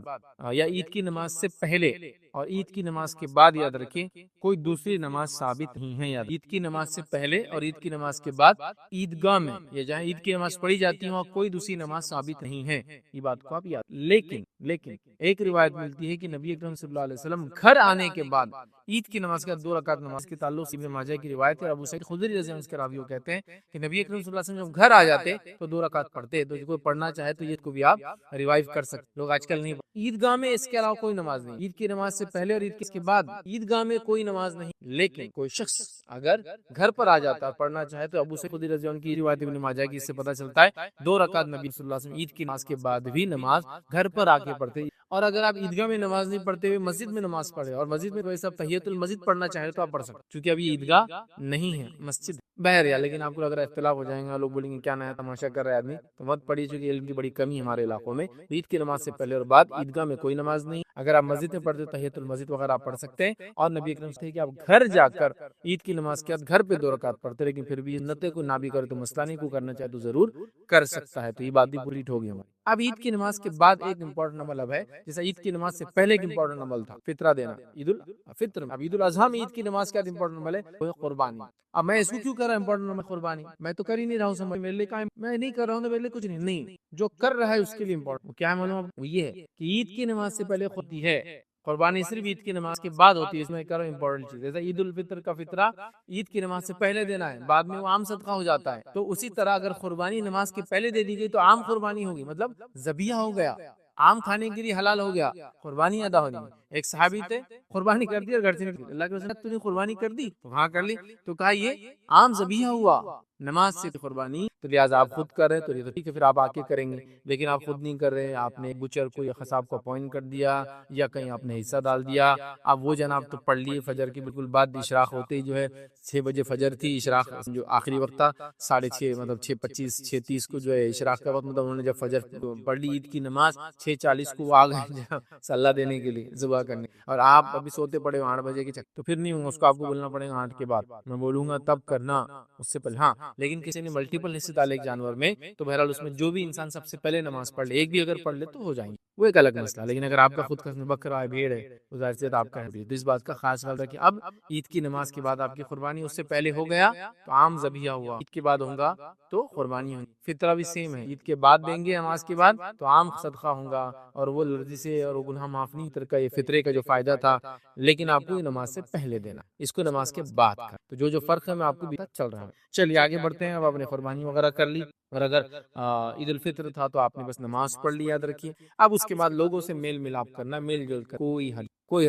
یا عید کی نماز سے پہلے اور عید کی نماز کے بعد یاد رکھیے کوئی دوسری نماز ثابت نہیں ہے. یاد عید کی نماز سے پہلے اور عید کی نماز کے بعد عیدگاہ میں یا جہاں عید کی نماز پڑھی جاتی ہے وہاں کوئی دوسری نماز ثابت نہیں ہے. یہ بات کو آپ یاد. لیکن ایک روایت ملتی ہے کہ نبی اکرم صلی اللہ علیہ وسلم گھر آنے کے بعد عید کی نماز کے 2 رکعت نماز کے تعلق سے ابن ماجہ کی روایت ہے. ابو سعید خدری رضی اللہ عنہ کے راوی کہتے ہیں کہ نبی اکرم صلی اللہ علیہ وسلم جب گھر آ جاتے تو 2 رکعت پڑھتے. تو کوئی پڑھنا چاہے تو یہ کو بھی آپ ریوائیو کر سکتے. لوگ آج کل نہیں. عیدگاہ میں اس کے علاوہ کوئی نماز نہیں. عید کی نماز سے پہلے اور عید کے بعد عیدگاہ میں کوئی نماز نہیں. لیکن کوئی شخص اگر گھر پر آ جاتا ہے پڑھنا چاہے تو ابو سعید خدری رضی اللہ عنہ کی روایت ابن ماجہ کی، اس سے پتہ چلتا ہے 2 رکعت نبی صلی اللہ علیہ وسلم عید کی نماز کے بعد بھی نماز گھر پر آ کے پڑھتے. اور اگر آپ عیدگاہ میں نماز نہیں پڑھتے ہوئے مسجد میں نماز پڑھے اور مسجد میں کوئی سب تحیۃ المسجد پڑھنا چاہے تو آپ پڑھ سکتے، کیونکہ ابھی عیدگاہ نہیں ہے، مسجد بہرحال. لیکن آپ کو اگر اختلاف ہو جائیں گا، لوگ بولیں گے کیا نیا تماشا کر رہا ہے آدمی، تو مت پڑھیے، چونکہ علم کی بڑی کمی ہے ہمارے علاقوں میں. عید کی نماز سے پہلے اور بعد عیدگاہ میں کوئی نماز نہیں. اگر آپ مسجد میں پڑھتے تحیۃ المسجد وغیرہ آپ پڑھ سکتے ہیں. اور نبی اکرم سے کہ آپ گھر جا کر عید کی نماز کے بعد گھر پہ 2 رکعت پڑھتے، لیکن پھر بھی سنتیں کو نہ بھی کرے تو مسئلہ نہیں، کو کرنا چاہے تو ضرور کر سکتا ہے. تو یہ بات بھی پوری ہو گئی ہماری. اب عید کی نماز کے بعد ایک امپورٹنٹ عمل اب ہے، جیسا عید کی نماز سے پہلے ایک امپورٹنٹ عمل تھا فطرہ دینا، عید الفطر۔ اب عید الاضحیٰ میں عید کی نماز کے بعد امپورٹنٹ عمل ہے وہ ہے قربانی۔ اب میں اس کو کیوں کر رہا ہوں امپورٹنٹ عمل قربانی؟ میں تو کر ہی نہیں رہا ہوں، سمجھ میرے لیے کہاں، میں نہیں کر رہا ہوں تو میرے لیے کچھ نہیں، جو کر رہا ہے اس کے لیے امپورٹنٹ کیا ہے معلوم؟ وہ یہ ہے کہ عید کی نماز سے پہلے ہوتی ہے قربانی، صرف عید کی نماز کے بعد ہوتی ہے، اس میں کر رہا ہوں امپورٹنٹ چیز۔ جیسا عید الفطر کا فطرہ عید کی نماز سے پہلے دینا ہے، بعد میں وہ عام صدقہ ہو جاتا ہے، تو اسی طرح اگر قربانی نماز کے پہلے دے دی گئی تو عام قربانی ہوگی، مطلب ذبیحہ ہو گیا، عام کھانے کے لیے حلال ہو گیا، قربانی ادا ہو گئی۔ ایک صحابی تھے قربانی کر دی اور گھر سے نکل گئے، اللہ کے رسول نے تو نے قربانی کر دی تو ہاں کر لی، تو کہا یہ عام ذبیحہ ہوا نماز سے قربانی، تو لہٰذا آپ خود کر رہے تو یہ تو ٹھیک ہے، پھر آپ آ کے کریں گے، لیکن آپ خود نہیں کر رہے، آپ نے بچر کو یا قصاب کو اپوائنٹ کر دیا یا کہیں آپ نے حصہ ڈال دیا، اب وہ جناب تو پڑھ لیے فجر کی بالکل بعد، اشراق ہوتے ہی جو ہے 6 بجے فجر تھی، اشراق جو آخری وقت تھا 6:30 مطلب 6:25 6:30 کو جو ہے اشراق کا وقت، مطلب انہوں نے جب فجر پڑھ لی عید کی نماز 6:40 کو وہ آ گئے صلاح دینے کے لیے ذبح کرنے، اور آپ ابھی سوتے پڑے 8 بجے کے چکر، تو پھر نہیں ہوگا، اس کو آپ کو بولنا پڑے گا 8 کے بعد، میں بولوں گا تب کرنا اس سے پہلے، ہاں لیکن کسی نے ملٹیپل حصے ڈالے ایک جانور میں تو بہرحال اس میں جو بھی انسان سب سے پہلے نماز پڑھ لے، ایک بھی اگر پڑھ لے تو ہو جائیں گے، وہ ایک الگ مسئلہ، لیکن اگر آپ کا خود کا بکرا ہے، بھیڑ ہے، تو ظاہر سی بات آپ کا ہے، تو اس بات کا خاص خیال رکھیں۔ اب عید کی نماز کے بعد آپ کی قربانی اس سے پہلے ہو گیا تو عام ذبیحہ ہوا، عید کے بعد ہوگا تو قربانی ہوگی، فطرہ بھی سیم ہے، عید کے بعد دیں گے نماز کے بعد تو عام صدقہ ہوگا، اور وہ لرزی سے اور وہ گناہ معاف نہیں، فطر کا یہ فطرے کا جو فائدہ تھا، لیکن آپ کو یہ نماز سے پہلے دینا، اس کو نماز کے بعد کر، تو جو فرق ہے میں آپ کو بھی چل رہا ہوں۔ چلیے آگے بڑھتے ہیں، اب آپ نے قربانی وغیرہ کر لی، اور اگر عید الفطر تھا تو آپ نے بس نماز پڑھ لی، یاد رکھیے۔ اب اس کے بعد لوگوں سے میل ملاپ کرنا، میل جول کر کوئی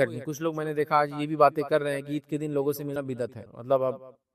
حد نہیں۔ کچھ لوگ میں نے دیکھا آج یہ بھی باتیں کر رہے ہیں کہ عید کے دن لوگوں سے ملنا بدعت ہے، مطلب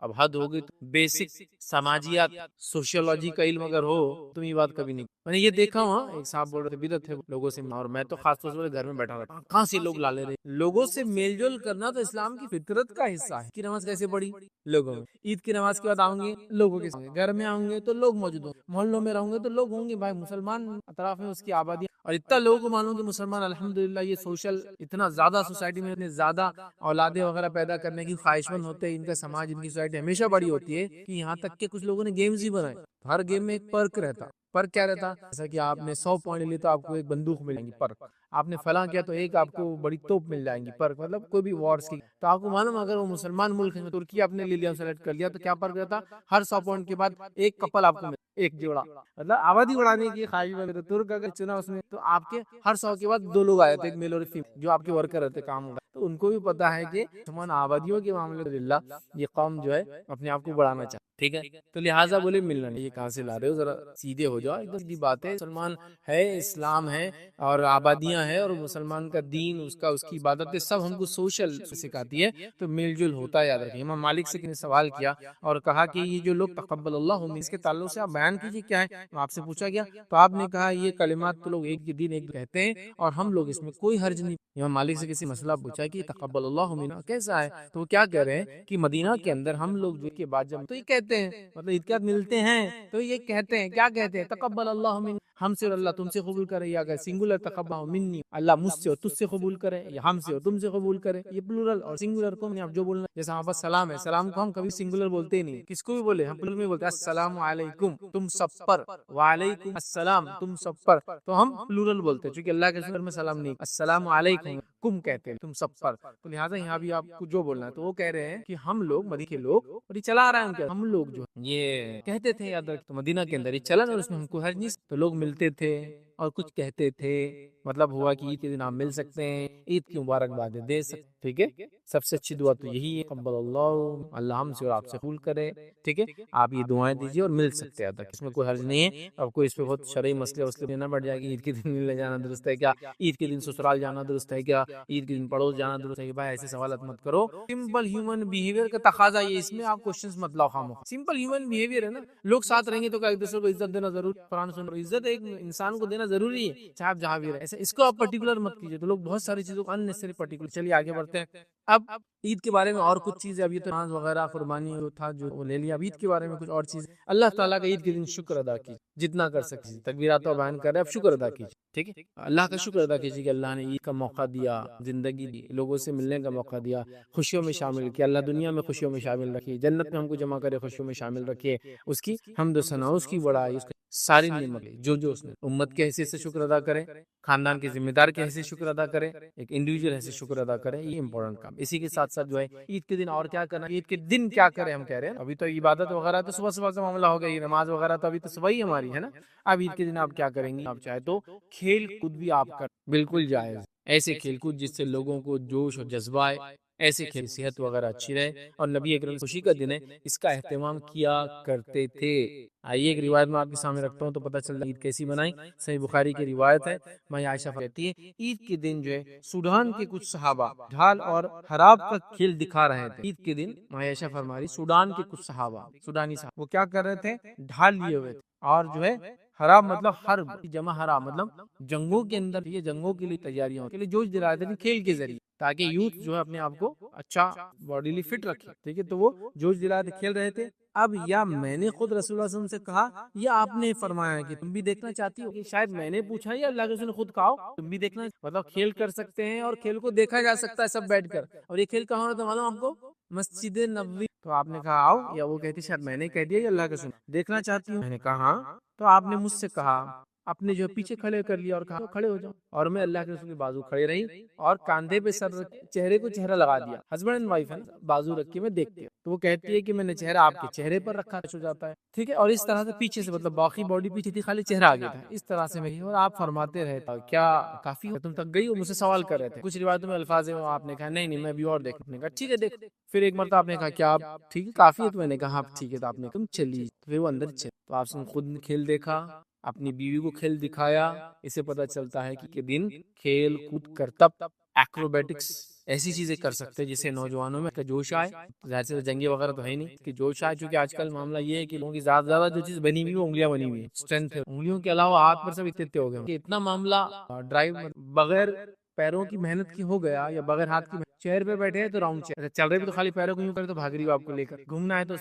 اب حد ہو گئی، بیسک سماجیات سوشیولوجی کا علم اگر ہو تم یہ بات کبھی نہیں، میں نے یہ دیکھا ہوں، ایک صاحب بول رہے تھے بدعت ہے لوگوں سے، اور میں تو خاص طور سے گھر میں بیٹھا رہتا ہوں، کہاں سے لوگ لا لے رہے، لوگوں سے میل جول کرنا تو اسلام کی فطرت کا حصہ ہے۔ کی نماز کیسے پڑھی لوگوں میں، عید کی نماز کے بعد آؤں گے لوگوں کے ساتھ، گھر میں آؤں گے تو لوگ موجود ہوں، محلوں میں رہوں گے تو لوگ ہوں گے، بھائی مسلمان اطراف میں اس کی آبادی، اور اتنا لوگوں کو معلوم کہ مسلمان الحمدللہ یہ سوشل اتنا زیادہ سوسائٹی میں اتنے زیادہ اولادیں وغیرہ پیدا کرنے کی خواہش مند ہوتے ہیں، ان کا سماج ان کی سوسائٹی ہمیشہ بڑی ہوتی ہے کہ یہاں تک کہ کچھ لوگوں نے گیمز ہی بنائے، ہر گیم میں ایک پرک رہتا، پرک کیا رہتا، جیسا کہ آپ نے 100 پوائنٹ لی تو آپ کو ایک بندوق مل جائے گی پرک، آپ نے فلاں کیا تو ایک آپ کو بڑی توپ مل جائیں گی پرک، مطلب کوئی بھی وارز کی، تو آپ کو معلوم اگر وہ مسلمان ملک ہے، ترکی آپ نے لے لیا سلیکٹ کر لیا تو کیا پرک رہتا، ہر 100 پوائنٹ کے بعد ایک کپل آپ کو مل، ایک جوڑا، مطلب آبادی بڑھانے کی خواہش میں تو ترک اگر چنا اس میں تو آپ کے ہر 100 کے بعد 2 لوگ آئے تھے، ایک میل اور ایک فیمیل، جو آپ کے ورکر رہتے کام ہوگا، تو ان کو بھی پتا ہے کہ مسلمان آبادیوں کے معاملے میں اللہ یہ قوم جو ہے اپنے آپ کو بڑھانا چاہتے، ٹھیک ہے، تو لہٰذا بولے ملنا نہیں، یہ کہاں سے لا رہے ہو، ذرا سیدھے ہو جاؤ، ایک دم بات ہے، مسلمان ہے، اسلام ہے اور آبادیاں ہیں، اور مسلمان کا دین اس کی عبادتیں سب ہم کو سوشل سکھاتی ہے، تو میل جل ہوتا ہے، یاد رکھیں۔ امام مالک سے نے سوال کیا اور کہا کہ یہ جو لوگ تقبل اللہ اس کے تعلق سے آپ بیان کیجیے کیا ہے، آپ سے پوچھا گیا تو آپ نے کہا یہ کلمات تو لوگ ایک دن ایک کہتے ہیں اور ہم لوگ اس میں کوئی حرج نہیں۔ امام مالک سے کسی مسئلہ پوچھا کہ تقبل اللہ منا کیسا ہے، تو وہ کیا کہہ رہے ہیں کہ مدینہ کے اندر ہم لوگ جو کے بعد جب تو یہ کہتے ہیں، مطلب عید کے بعد ملتے ہیں تو یہ کہتے ہیں، کیا کہتے ہیں، تقبل اللہ منا، ہم سے اور اللہ تم سے قبول کرے، یا سنگولر تقبل منی، اللہ مجھ سے اور تجھ سے قبول کرے، یا ہم سے اور تم سے قبول کرے، یہ پلورل اور سنگولر کو آپ جو بولنا، جیسا ہمارے پاس سلام ہے، سلام کو ہم کبھی سنگولر بولتے ہی نہیں، کس کو بھی بولے ہم پلورل میں بولتے ہیں، السلام علیکم تم سب پر، وعلیکم السلام تم سب پر، تو ہم پلورل بولتے ہیں، چونکہ اللہ کے سر میں سلام نہیں، السلام علیکم کم کہتے ہیں تم سب پر، تو لہٰذا یہاں بھی آپ کو جو بولنا ہے، تو وہ کہہ رہے ہیں کہ ہم لوگ مدینہ کے لوگ، اور یہ چلا رہا ہے ہم لوگ جو یہ کہتے تھے، یاد رکھ، تو مدینہ کے اندر یہ چلن اور اس میں ہم کو حرج نہیں، تو لوگ ملتے تھے اور کچھ کہتے تھے، مطلب ہوا کہ عید کے دن آپ مل سکتے ہیں، عید کی مبارکباد دے سکتے، ٹھیک ہے، سب سے اچھی دعا تو یہی ہے، قبل اللہ ہم سے اور آپ سے قبول کرے، ٹھیک ہے، آپ یہ دعائیں دیجیے اور مل سکتے ہیں، اس میں کوئی حرج نہیں ہے، اب کوئی اس پہ بہت شرعی مسئلے دینا پڑ جائے گی، عید کے دن ملنے جانا درست ہے کیا، عید کے دن سسرال جانا درست ہے کیا، عید کے دن پڑوس جانا درست ہے، بھائی ایسے سوالات مت کرو، سمپل ہیومن بیہیویئر کا تقاضا یہ، اس میں آپ کوشچنز مت لاؤ خامخواہ، سمپل ہیومن بیہیویئر ہے نا، لوگ ساتھ رہیں گے تو ایک دوسرے کو عزت دینا ضروری، قرآن سن عزت ایک انسان کو دینا ضروری ہے، چاہے آپ جہاں بھی رہیں، ایسا اس کو آپ پرٹیکولر مت کیجیے، تو لوگ بہت ساری چیزوں کو ان نیسری پرٹیکولر، چلیے آگے بڑھتے ہیں۔ اب عید کے بارے میں اور کچھ چیزیں، ابھی تو نماز وغیرہ قربانی جو تھا جو وہ لے لیا، اب عید کے بارے میں کچھ اور چیزیں. اللہ تعالیٰ کا عید کے دن شکر ادا کیجیے جتنا کر سکتے. تکبیرات و بیان کر رہے ہیں، اب شکر ادا کیجیے. ٹھیک ہے، اللہ کا شکر ادا کیجیے کہ اللہ نے عید کا موقع دیا، زندگی دی، لوگوں سے ملنے کا موقع دیا، خوشیوں میں شامل کیا. اللہ دنیا میں خوشیوں میں شامل رکھیے، جنت میں ہم کو جمع کرے، خوشیوں میں شامل رکھیے. اس کی حمد و ثنا، اس کی بڑائی، اس کی ساری نعمت جو اس نے امت کے حیثیت سے شکر ادا کرے، خاندان کے ذمہ دار کے حیثیت سے شکر ادا کرے، ایک انڈیویجول حیثیت سے شکر ادا کرے. یہ امپورٹنٹ کام. اسی کے ساتھ ساتھ جو ہے عید کے دن اور کیا کرنا، عید کے دن کیا کریں ہم کہہ رہے ہیں. ابھی تو عبادت وغیرہ تو صبح کا معاملہ ہو گیا، یہ نماز وغیرہ تو ابھی تو صبح ہی ہماری ہے نا. اب عید کے دن آپ کیا کریں گے؟ آپ چاہے تو کھیل کود بھی آپ کر، بالکل جائز. ایسے کھیل کود جس سے لوگوں کو جوش اور جذبہ آئے، ایسے کھیل صحت وغیرہ اچھی رہے. اور نبی اکرم خوشی کا دن ہے، اس کا اہتمام کیا کرتے تھے. آئیے ایک روایت میں آپ کے سامنے رکھتا ہوں تو پتہ چل رہا ہے عید کیسی منائی. صحیح بخاری کی روایت ہے، میں عائشہ کہتی ہے عید کے دن جو ہے سوڈان کے کچھ صحابہ ڈھال اور حراب کا کھیل دکھا رہے تھے. عید کے دن عائشہ فرما رہی سوڈان کے کچھ صحابہ، سوڈانی صحابہ، وہ کیا کر رہے تھے؟ ڈھال لیے ہوئے تھے، اور جو ہے حراب مطلب حرب جمع حراب مطلب جنگوں کے اندر، یہ جنگوں کے لیے تیاریاں کے لیے جوش دلا رہے تھے کھیل کے ذریعے، تاکہ یوتھ جو ہے اپنے آپ کو اچھا باڈیلی فٹ رکھے. ٹھیک ہے، تو وہ جوش دلا رہے تھے، کھیل رہے تھے. اب یا میں نے خود رسول اللہ صلی اللہ علیہ وسلم سے کہا یا آپ نے فرمایا کہ تم بھی دیکھنا چاہتی ہو، کہ شاید میں نے پوچھا یا اللہ کے رسول نے خود کہا تم بھی دیکھنا، مطلب کھیل کر سکتے ہیں اور کھیل کو دیکھا جا سکتا ہے سب بیٹھ کر. اور یہ کھیل کہاں ہوتا ہے معلوم آپ کو؟ مسجد نبوی. تو آپ نے کہا آؤ، یا وہ کہتی شاید میں نے کہہ دیا یا اللہ کے رسول دیکھنا چاہتی ہوں. میں نے کہا ہاں. تو آپ نے مجھ سے کہا، اپنے جو پیچھے کھڑے کر لیا اور کہا کھڑے ہو جاؤ. اور میں اللہ کے رسول کے بازو کھڑے رہی اور کاندھے پہ سر رکھ چہرے کو چہرہ لگا دیا. ہسبینڈ اینڈ وائف ہے، بازو رکھ کے میں دیکھتی ہوں تو وہ کہتی ہے کہ میں نے چہرہ آپ کے چہرے پر رکھا ہو جاتا ہے. ٹھیک ہے، اور اس طرح سے پیچھے سے، مطلب باقی باڈی پیچھے تھی، خالی چہرہ آگے تھا. اس طرح سے میں، اور آپ فرماتے رہے کیا کافی ہو تم تک گئی ہو؟ مجھ سے سوال کر رہے تھے. کچھ روایتوں میں الفاظ ہیں، آپ نے کہا نہیں میں بھی اور دیکھنے کا. ٹھیک ہے دیکھ. پھر ایک مرتبہ آپ نے کہا کیا آپ ٹھیک ہے کافی ہے؟ تو میں نے کہا ٹھیک ہے. تو آپ نے تم چلی. پھر وہ اندر چل، تو آپ نے خود کھیل دیکھا، اپنی بیوی کو کھیل دکھایا. اسے پتہ چلتا ہے کہ دن کھیل کود کرتب ایکروبیٹکس ایسی چیزیں کر سکتے جس سے نوجوانوں میں جوش آئے. ظاہر سے جنگی وغیرہ تو ہے نہیں کہ جوش آئے، چونکہ آج کل معاملہ یہ ہے کہ لوگوں کی زیادہ جو چیز بنی ہوئی ہے انگلیاں بنی ہوئی ہے، اسٹرینتھ ہے. انگلیوں کے علاوہ ہاتھ پر سب اتنے ہو گئے کہ اتنا معاملہ ڈرائیو بغیر پیروں کی محنت کی ہو گیا، یا بغیر ہاتھ کی چیئر پہ بیٹھے ہیں تو راؤنڈ چیئر چل رہے بھی تو خالی پیروں کو یوں کرے تو بھاگ رہی ہو آپ کو لے کر. گھومنا ہے تو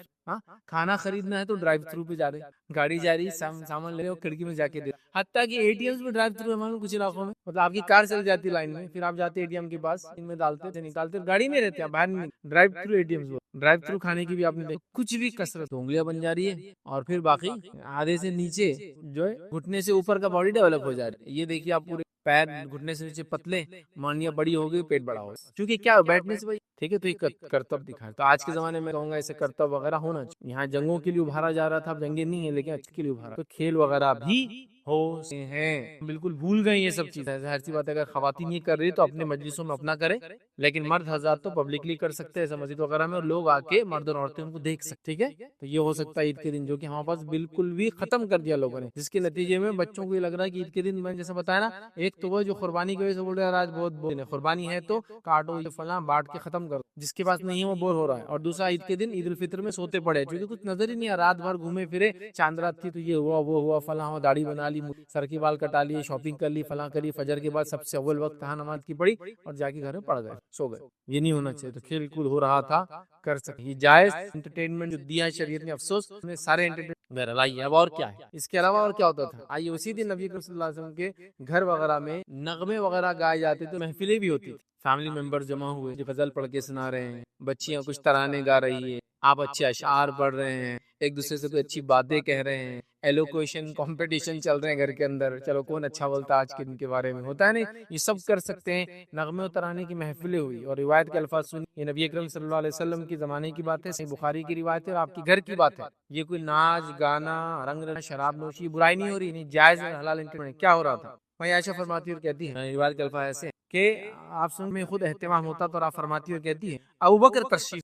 کھانا خریدنا ہے تو ڈرائیو تھرو پہ جا رہے، گاڑی جا رہی، سامان لے رہے ہو کھڑکی میں جا کے دے. حتیٰ کہ اے ٹی ایمز میں ڈرائیو تھرو ہمارے کچھ علاقوں میں، مطلب آپ کی کار چل جاتی لائن میں، پھر آپ جاتے اے ٹی ایم کے پاس، ان میں ڈالتے نکالتے، گاڑی میں رہتے ہیں باہر نہیں. Drive through A T M, drive through کھانے کی بھی آپ نے کچھ بھی کثرت، انگلیاں بن جا رہی ہے. اور پھر باقی آدھے سے نیچے جو ہے گھٹنے سے اوپر کا باڈی ڈیولپ ہو جا رہی ہے. یہ دیکھیے آپ پورے پیر گھٹنے سے نیچے پتلے، مانیاں بڑی ہو گئی، پیٹ بڑا ہو گیا، کیونکہ کیا بیٹھنے سے. ٹھیک ہے، تو یہ کرتب دکھائے. تو آج کے زمانے میں کہوں گا ایسے کرتب وغیرہ ہونا چاہیے. یہاں جنگوں کے لیے ابھارا جا رہا تھا، اب جنگیں نہیں ہیں لیکن اچھے کے لیے ابھارا. تو کھیل وغیرہ بھی ہو ہیں، بالکل بھول گئے یہ سب چیزیں. ظاہر سی بات ہے اگر خواتین یہ کر رہی تو اپنے مجلسوں میں اپنا کرے، لیکن مرد حضرات تو پبلکلی کر سکتے ہیں ایسا مسجد وغیرہ میں، اور لوگ آ کے مرد اور عورتیں ان کو دیکھ سکتے. ٹھیک ہے، تو یہ ہو سکتا ہے عید کے دن، جو کہ ہمارے پاس بالکل بھی ختم کر دیا لوگوں نے، جس کے نتیجے میں بچوں کو یہ لگ رہا ہے کہ عید کے دن میں جیسے بتایا نا، ایک تو وہ جو قربانی کی وجہ سے بول رہے ہیں آج بہت قربانی ہے تو کاٹو فلاں بانٹ کے ختم کرو، جس کے پاس نہیں ہے وہ بور ہو رہا ہے. اور دوسرا عید کے دن عید الفطر میں سوتے پڑے، کیونکہ کچھ نظر ہی نہیں آ، رات بھر گھومے پھرے، چاند رات تھی تو یہ ہوا وہ ہوا، فلاں ہوا، داڑھی بنا لی، سر کے بال کٹا لیے، شاپنگ کر لی، فلاں کری، فجر کے بعد سب سے اول وقت تہا نماز کی پڑھی اور جا کے گھر میں پڑ گئے، سو گئے. یہ نہیں ہونا چاہیے. تو کھیل کود ہو رہا تھا، کر سکے، یہ جائز انٹرٹینمنٹ جو دیا ہے شریعت نے. افسوس نے سارے انٹرٹینمنٹ بہرحال. اب اور کیا ہے اس کے علاوہ، اور کیا ہوتا تھا؟ آئیے اسی دن نبی صلی اللہ علیہ وسلم کے گھر وغیرہ میں نغمے وغیرہ گائے جاتے تھے، محفلیں بھی ہوتی تھی. فیملی ممبر جمع ہوئے، جو غزل پڑھ کے سنا رہے ہیں، بچیاں کچھ ترانے گا رہی ہے، آپ اچھے اشعار پڑھ رہے ہیں، ایک دوسرے سے کوئی اچھی باتیں کہہ رہے ہیں، ایلوکویشن کمپٹیشن چل رہے ہیں گھر کے اندر، چلو کون اچھا بولتا آج کے دن کے بارے میں، ہوتا ہے نہیں، یہ سب کر سکتے ہیں. نغمے و ترانے کی محفلیں ہوئی اور روایت کے الفاظ سنی. یہ نبی اکرم صلی اللہ علیہ وسلم کی زمانے کی بات ہے، صحیح بخاری کی روایت ہے، اور آپ کے گھر کی بات ہے. یہ کوئی ناچ گانا رنگ رنگ شراب نوشی برائی نہیں ہو رہی، نہیں، جائز حلال انٹرٹینمنٹ. کیا ہو رہا تھا؟ میں عائشہ فرماتی اور کہتی ہے، روایت کے الفاظ ایسے کہ آپ سن میں خود اہتمام ہوتا تو آپ فرماتی اور کہتی ہے ابوبکر تشریف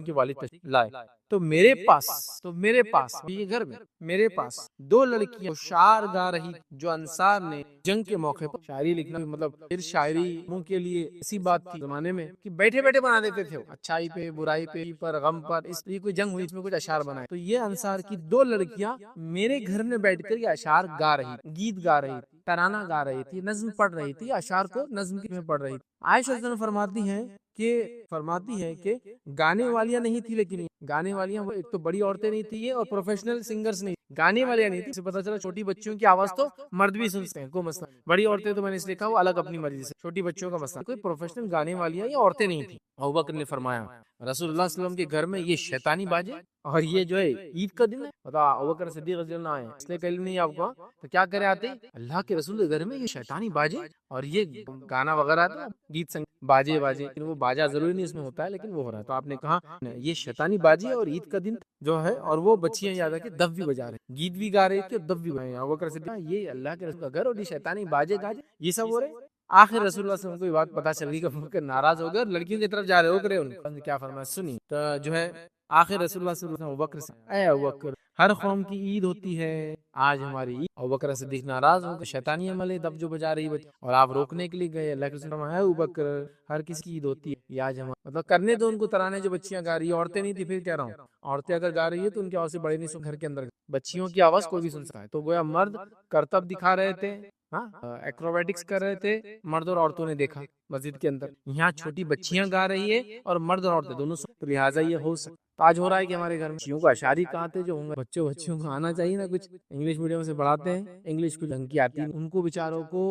کے والد تشریف لائے تو میرے پاس یہ گھر میں میرے پاس 2 لڑکیاں شعر گا رہی، جو انصار نے جنگ کے موقع پر شاعری لکھنا، مطلب پھر شاعری منہ کے لیے ایسی بات تھی زمانے میں کہ بیٹھے بیٹھے بنا دیتے تھے، اچھائی پہ برائی پہ پر غم پر، اس لیے کوئی جنگ ہوئی اس میں کچھ اشعار بنائے. تو یہ انصار کی 2 لڑکیاں میرے گھر میں بیٹھ کر یہ اشعار گا رہی، گیت گا رہی. ترانہ گا رہی تھی، نظم پڑھ رہی تھی، اشعار کو نظم میں پڑھ رہی تھی. عائشہ رضی اللہ عنہا فرماتی ہیں کہ گانے والیاں نہیں تھی، لیکن گانے والیاں وہ ایک تو بڑی عورتیں نہیں تھی اور پروفیشنل سنگرز نہیں، گانے والیاں نہیں تھی. اسے پتہ چلا چھوٹی بچیوں کی آواز تو مرد بھی سنتے ہیں، کوئی مسئلہ. بڑی عورتیں تو میں نے اس لیے کہا وہ الگ اپنی مرضی سے، چھوٹی بچیوں کا مسئلہ. کوئی پروفیشنل گانے والیاں یا عورتیں نہیں تھیں. ابوبکر نے فرمایا رسول اللہ صلی اللہ علیہ وسلم کے گھر میں یہ شیطانی باجے اور یہ جو ہے عید کا دن ہے. بتا ابوبکر صدیق رضی اللہ عنہ اس لیے کہ علم نہیں آپ کو تو کیا کرے آتے اللہ کے رسول کے گھر میں یہ شیطانی باجے اور یہ گانا وغیرہ تھا، گیت سنگ باجے لیکن وہ باجا ضروری نہیں اس میں ہوتا ہے، لیکن وہ ہو رہا ہے. تو آپ نے کہا یہ شیطانی باجے اور عید کا دن جو ہے اور وہ بچیاں یاد ہے کہ دف بھی بجا رہے، گیت بھی گا رہے تھے، دف بھی بجا رہے. ابوبکر صدیق یہ اللہ کے رسول کا گھر اور یہ شیطانی باجے گاجے یہ سب ہو رہے. آخر رسول اللہ صلی اللہ علیہ وسلم کو یہ بات پتہ چل گئی کہ ابوبکر ناراض ہو گئے اور لڑکیوں کی طرف جا رہے ہو کرے. ان نے کیا فرمایا سنی تو جو ہے آخر رسول اللہ صلی اللہ علیہ وسلم ابوبکر سے اے ابوبکر ہر قوم کی عید ہوتی ہے، آج ہماری عید. ابوبکر صدیق ناراض ہو گئے، شیطانی عمل ہے دف جو بجا رہی بچی اور آپ روکنے کے لیے گئے. اللہ کے رسول نے فرمایا اے ابوبکر ہر کسی کی عید ہوتی ہے، یہ آج مطلب کرنے دو ان کو ترانے جو بچیاں گا رہی ہیں. عورتیں نہیں تھی پھر کہہ رہا ہوں عورتیں اگر گا رہی ہے تو ان کی آواز سے بڑے نہیں سن، گھر کے اندر بچیوں کی آواز کوئی بھی سن سکتا ہے. تو گویا مرد کرتب دکھا رہے تھے، ایکروبیٹکس کر رہے تھے، مرد اور عورتوں نے دیکھا مسجد کے اندر. یہاں چھوٹی بچیاں گا رہی ہے اور مرد اور عورتیں دونوں سن، تو لہٰذا یہ ہو سکتا. آج ہو رہا ہے کہ ہمارے گھر میں بچیوں کو اشعاری کہاں تھے جو ہوں گے، بچوں کو آنا چاہیے نا. کچھ انگلش میڈیم سے پڑھاتے ہیں، انگلش کچھ ڈھنگ کی آتی ہے ان کو، بیچاروں کو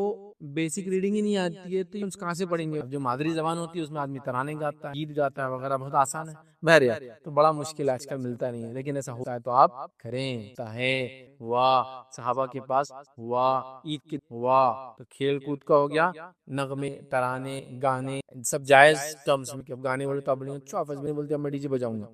بیسک ریڈنگ ہی نہیں آتی ہے تو یہ کہاں سے پڑھیں گے. جو مادری زبان ہوتی ہے اس میں آدمی ترانے گاتا ہے، گیت گاتا ہے وغیرہ، بہت آسان ہے. بہرحال تو بڑا مشکل آج کل ملتا نہیں ہے، لیکن ایسا ہوتا ہے تو آپ کریں. ہوا صحابہ کے پاس ہوا، عید کے ہوا تو کھیل کود کا ہو گیا، نغمے ترانے گانے سب جائز ٹرمز میں. اب گانے والے تو آپ بولتے اب میں ڈی جے بجاؤں گا،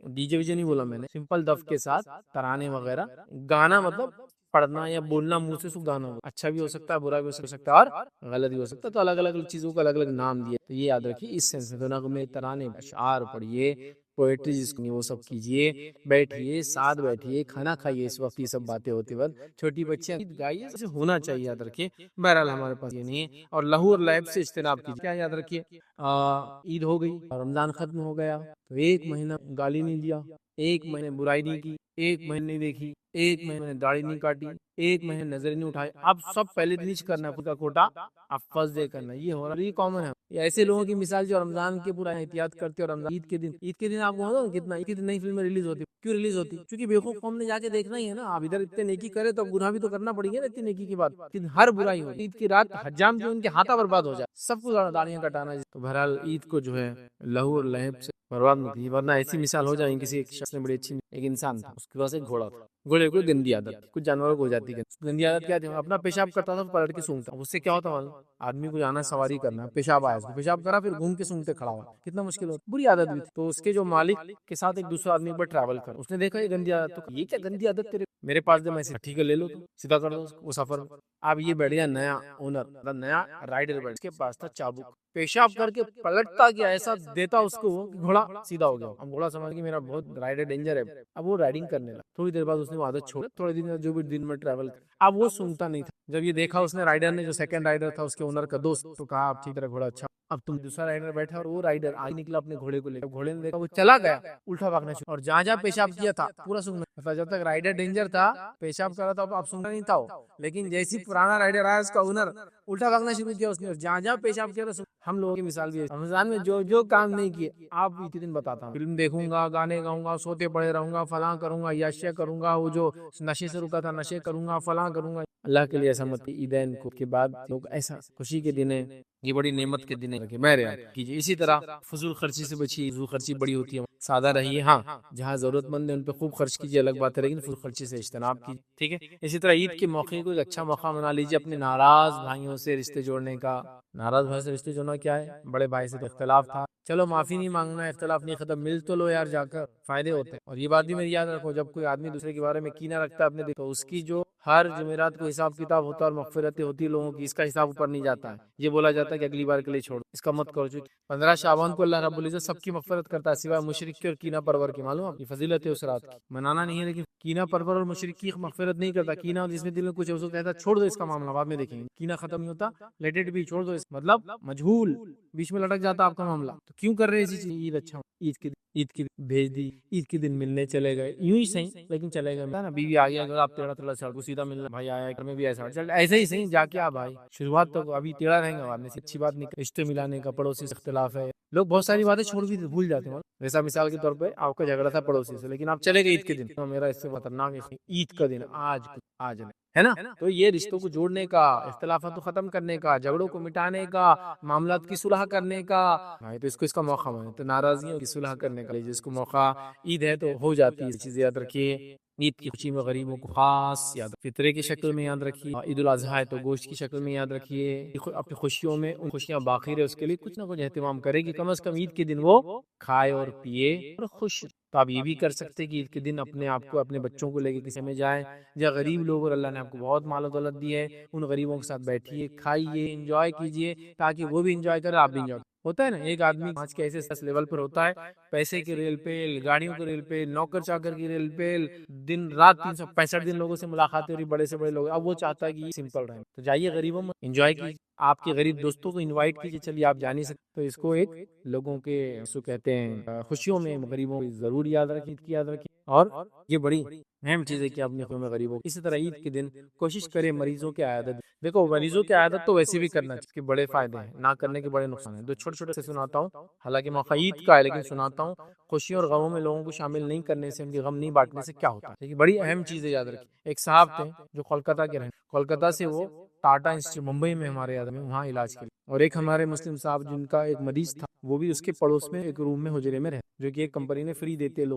ڈی جے ویجے نہیں بولا میں نے، سمپل دف کے ساتھ ترانے وغیرہ. گانا مطلب پڑھنا یا بولنا منہ سے سب گانا اچھا بھی ہو سکتا ہے، برا بھی ہو سکتا ہے اور غلط بھی ہو سکتا ہے. تو الگ الگ چیزوں کو الگ الگ نام دیے، تو یہ یاد رکھیے اس سینس میں. تو نغمے ترانے اشعار پڑھیے، پوئٹری جس کو وہ سب کیجیے، بیٹھیے ساتھ بیٹھیے کھانا کھائیے. اس وقت یہ سب باتیں ہوتی وقت چھوٹی بچیاں گائیے، اسے ہونا چاہیے یاد رکھیے. بہرحال ہمارے پاس یہ نہیں ہے. اور لہو اور لعب سے اجتناب کیجیے. کیا یاد رکھیے عید ہو گئی، رمضان ختم ہو گیا تو ایک مہینہ گالی نہیں دیا، ایک مہینے برائی نہیں کی، ایک مہینے نہیں دیکھی، ایک مہینے داڑھی نہیں کاٹی، ایک مہینے نظر نہیں اٹھائے. اب سب پہلے دن ہی کرنا ہے خود کا کوٹا، اب فرسٹ ڈے کرنا ہے. یہ ہو رہا ہے، یہ کامن ہے. یہ ایسے لوگوں کی مثال جو رمضان کے پورا احتیاط کرتے اور رمضان عید کے دن آپ کو کتنا عید کے دن نئی فلمیں ریلیز ہوتی. کیوں ریلیز ہوتی؟ کیونکہ بیوقوف قوم نے جا کے دیکھنا ہی ہے نا. آپ ادھر اتنے نیکی کرے تو گناہ بھی تو کرنا پڑیں گے نا. اتنی نیکی کی بات لیکن ہر برائی ہو. عید کی رات حجام جو ان کے ہاتھا برباد ہو جائے، سب کو داڑیاں کٹانا. تو بہرحال عید کو جو ہے لہو اور لہب سے برباد نہیں کی، ورنہ ایسی مثال ہو جائے. کسی ایک شخص نے بڑی اچھی، ایک انسان تھا، اس کے پاس ایک گھوڑا تھا. گھوڑے کو گندی عادت، کچھ جانوروں کو ہو جاتی ہے گندی عادت. کیا تھی؟ اپنا پیشاب کرتا تھا پلٹ کے سونگتا. اس سے کیا ہوتا معلوم؟ آدمی کو جانا سواری کرنا، پیشاب آیا، اس کو پیشاب کرا پھر گھوم کے سونگتے کھڑا ہوا، کتنا مشکل ہوتا. بری عادت بھی تھی. تو اس کے جو مالک کے ساتھ ایک دوسرا آدمی پر ٹریول کر، اس نے دیکھا یہ گندی عادت، تو یہ کیا گندی عادت تیرے میرے پاس دے. میں ٹھیک ہے لے لو، سیدھا کر دو وہ سفر. اب یہ بیٹھ گیا نیا اونر، نیا رائڈر بیٹھ کے پاس تھا چابک، پیشاب کر کے پلٹتا گیا، ایسا دیتا اس کو گھوڑا سیدھا ہو گیا. اب گھوڑا سمجھ کہ میرا بہت رائڈر ڈینجر ہے، اب وہ رائڈنگ کرنے لگا. تھوڑی دیر بعد اس نے وہ عادت چھوڑ، تھوڑے دن جو بھی دن میں ٹریول کر. اب وہ سنتا نہیں تھا. جب یہ دیکھا اس نے رائڈر نے، جو سیکنڈ رائڈر تھا اس کے اونر کا دوست، تو کہا اب ٹھیک ہے گھوڑا اچھا. اب تم دوسرا رائڈر بیٹھا اور وہ رائڈر آگے نکلا اپنے گھوڑے کو لے کر. گھوڑے نے دیکھا وہ چلا گیا، الٹا بھاگنا شروع، اور جہاں جہاں پیشاب کیا تھا پورا سنگنا. جب تک رائڈر ڈینجر تھا، پیشاب کر رہا تھا، اب سننا نہیں تھا. لیکن جیسی پرانا رائڈر آیا اس کا اونر، الٹا بھاگنا شروع کیا اس نے، جہاں جہاں پیشاب کیا تھا. ہم لوگوں کی مثال بھی ہے رمضان میں جو کام نہیں کیے. آپ ایک دن بتاتا ہوں، فلم دیکھوں گا، گانے گاؤں گا، سوتے پڑے رہوں گا، فلاں کروں گا، یاشیا کروں گا، وہ جو نشے سے رکا تھا نشے کروں گا، فلاں کروں گا. اللہ کے لیے ایسا مت عیدین کو کے بعد لوگ ایسا خوشی کے دن ہے، یہ بڑی نعمت کے دن ہے، میں کیجیے. اسی طرح فضول خرچی سے بچیے، فضول خرچی بڑی ہوتی ہے، سادہ رہیے. ہاں جہاں ضرورت مند ہے ان پہ خوب خرچ کیجیے، الگ بات ہے، لیکن فضول خرچی سے اجتناب کیجیے. ٹھیک ہے. اسی طرح عید کے موقع کو ایک اچھا موقع بنا لیجیے اپنے ناراض بھائیوں سے رشتے جوڑنے کا. ناراض بھائی سے رشتے جوڑنا کیا ہے؟ بڑے بھائی سے تو اختلاف تھا، چلو معافی نہیں مانگنا، اختلاف نہیں ختم، مل تو لو یار جا کر، فائدے ہوتے ہیں. اور یہ بات بھی میری یاد رکھو، جب کوئی آدمی دوسرے کے بارے میں کینہ رکھتا ہے اپنے دل، تو اس کی جو ہر جمعرات کو حساب کتاب ہوتا ہے اور مغفرتیں ہوتی ہے لوگوں کی، اس کا حساب اوپر نہیں جاتا ہے. یہ بولا جاتا ہے کہ اگلی بار کے لیے چھوڑ، اس کا مت کرو. 15 شعبان کو اللہ رب العزت سب کی مغفرت کرتا ہے سوائے مشرک کے اور کینہ پرور کی. معلوم آپ کی فضیلت ہے اس رات کی، منانا نہیں ہے، لیکن کینہ پرور اور مشرک کی مغفرت نہیں کرتا. کینہ جس میں دل میں کچھ ہے اس کو کہتا ہے چھوڑ دو اس کا معاملہ، بعد میں دیکھیں گے. کینہ ختم نہیں ہوتا، لیٹ اٹ بی، چھوڑ دو اس، مطلب مجہول، بیچ میں لٹک جاتا آپ کا معاملہ. تو کیوں کر رہے اسی چیز؟ عید اچھا عید کی بھیج دی، عید کے دن ملنے چلے گئے، یوں ہی صحیح لیکن چلے گئے نا، بیوی آ گیا اگر آپ ٹیڑھا ٹیڑھا سڑک کو سیدھا ملنا، بھائی آیا گھر میں بھی ایسا چل ایسے ہی صحیح جا کے آ بھائی، شروعات تو ابھی ٹیڑھا رہیں گا، بعد میں اچھی بات نہیں، رشتے ملانے کا، پڑوسی سے اختلاف ہے، لوگ بہت ساری باتیں چھوڑ بھی بھول جاتے ہیں، ویسا مثال کے طور پہ آپ کا جھگڑا تھا پڑوسی سے، لیکن آپ چلے گئے عید کے دن، تو میرا اس سے خطرناک عید کا دن آج ہے نا، تو یہ رشتوں کو جوڑنے کا، اختلافات کو ختم کرنے کا، جھگڑوں کو مٹانے کا، معاملات کی صلح کرنے کا بھائی، تو اس کا موقع بنے، تو ناراضیوں کی صلح کرنے کا جس کو موقع عید ہے تو ہو جاتی ہے، چیز یاد رکھیے، عید کی خوشی میں غریبوں کو خاص یاد، فطرے کی شکل میں یاد رکھیے، عید الاضحیٰ ہے تو گوشت کی شکل میں یاد رکھیے، اپنی خوشیوں میں ان خوشیاں باقی رہے اس کے لیے کچھ نہ کچھ اہتمام کرے کہ کم از کم عید کے دن وہ کھائے اور پیے اور خوش، تو آپ یہ بھی کر سکتے کہ عید کے دن اپنے آپ کو، اپنے بچوں کو لے کے کسی میں جائیں، یا غریب لوگ، اور اللہ نے آپ کو بہت مال و دولت دی ہے، ان غریبوں کے ساتھ بیٹھیے، کھائیے، انجوائے کیجیے، تاکہ وہ بھی انجوائے کرے، آپ بھی انجوائے ہوتا ہے نا، ایک آدمی آج کے ایسے لیول پر ہوتا ہے، پیسے کی ریل پیل، گاڑیوں کی ریل پیل، نوکر چاکر کی ریل پیل، دن رات 365 دن لوگوں سے ملاقاتیں ہو رہی، بڑے سے بڑے لوگ، اب وہ چاہتا ہے کہ یہ سمپل رہے، تو جائیے غریبوں میں انجوائے کیجیے، آپ کے غریب دوستوں کو انوائٹ کیجیے، چلیے آپ جا نہیں سکتے تو اس کو ایک لوگوں کے سو کہتے ہیں خوشیوں میں غریبوں کو ضرور یاد رکھیں، عید کی یاد رکھیں، اور یہ بڑی اہم چیز ہے کہ اپنے خوشیوں میں غریبوں، اسی طرح عید کے دن کوشش کریں مریضوں کی عیادت، دیکھو مریضوں کی عیادت تو ویسے بھی کرنا چاہیے، اس کے بڑے فائدے ہیں، نہ کرنے کے بڑے نقصان ہیں، دو چھوٹے چھوٹے سے سناتا ہوں، حالانکہ موقع عید کا ہے لیکن سناتا ہوں، خوشیوں اور غموں میں لوگوں کو شامل نہیں کرنے سے، ان کے غم نہیں بانٹنے سے کیا ہوتا ہے، لیکن بڑی اہم چیزیں یاد رکھیں، ایک صاحب تھے جو کولکاتہ کے رہے، کولکاتہ سے وہ ٹاٹا انسٹیٹیوٹ ممبئی میں ہمارے یاد میں وہاں علاج کے لیے، اور ایک ہمارے مسلم صاحب جن کا ایک مریض تھا، وہ بھی اس کے پڑوس میں ایک روم میں حجرے میں رہے، جو کہ ایک کمپنی نے فری دیتے لوگ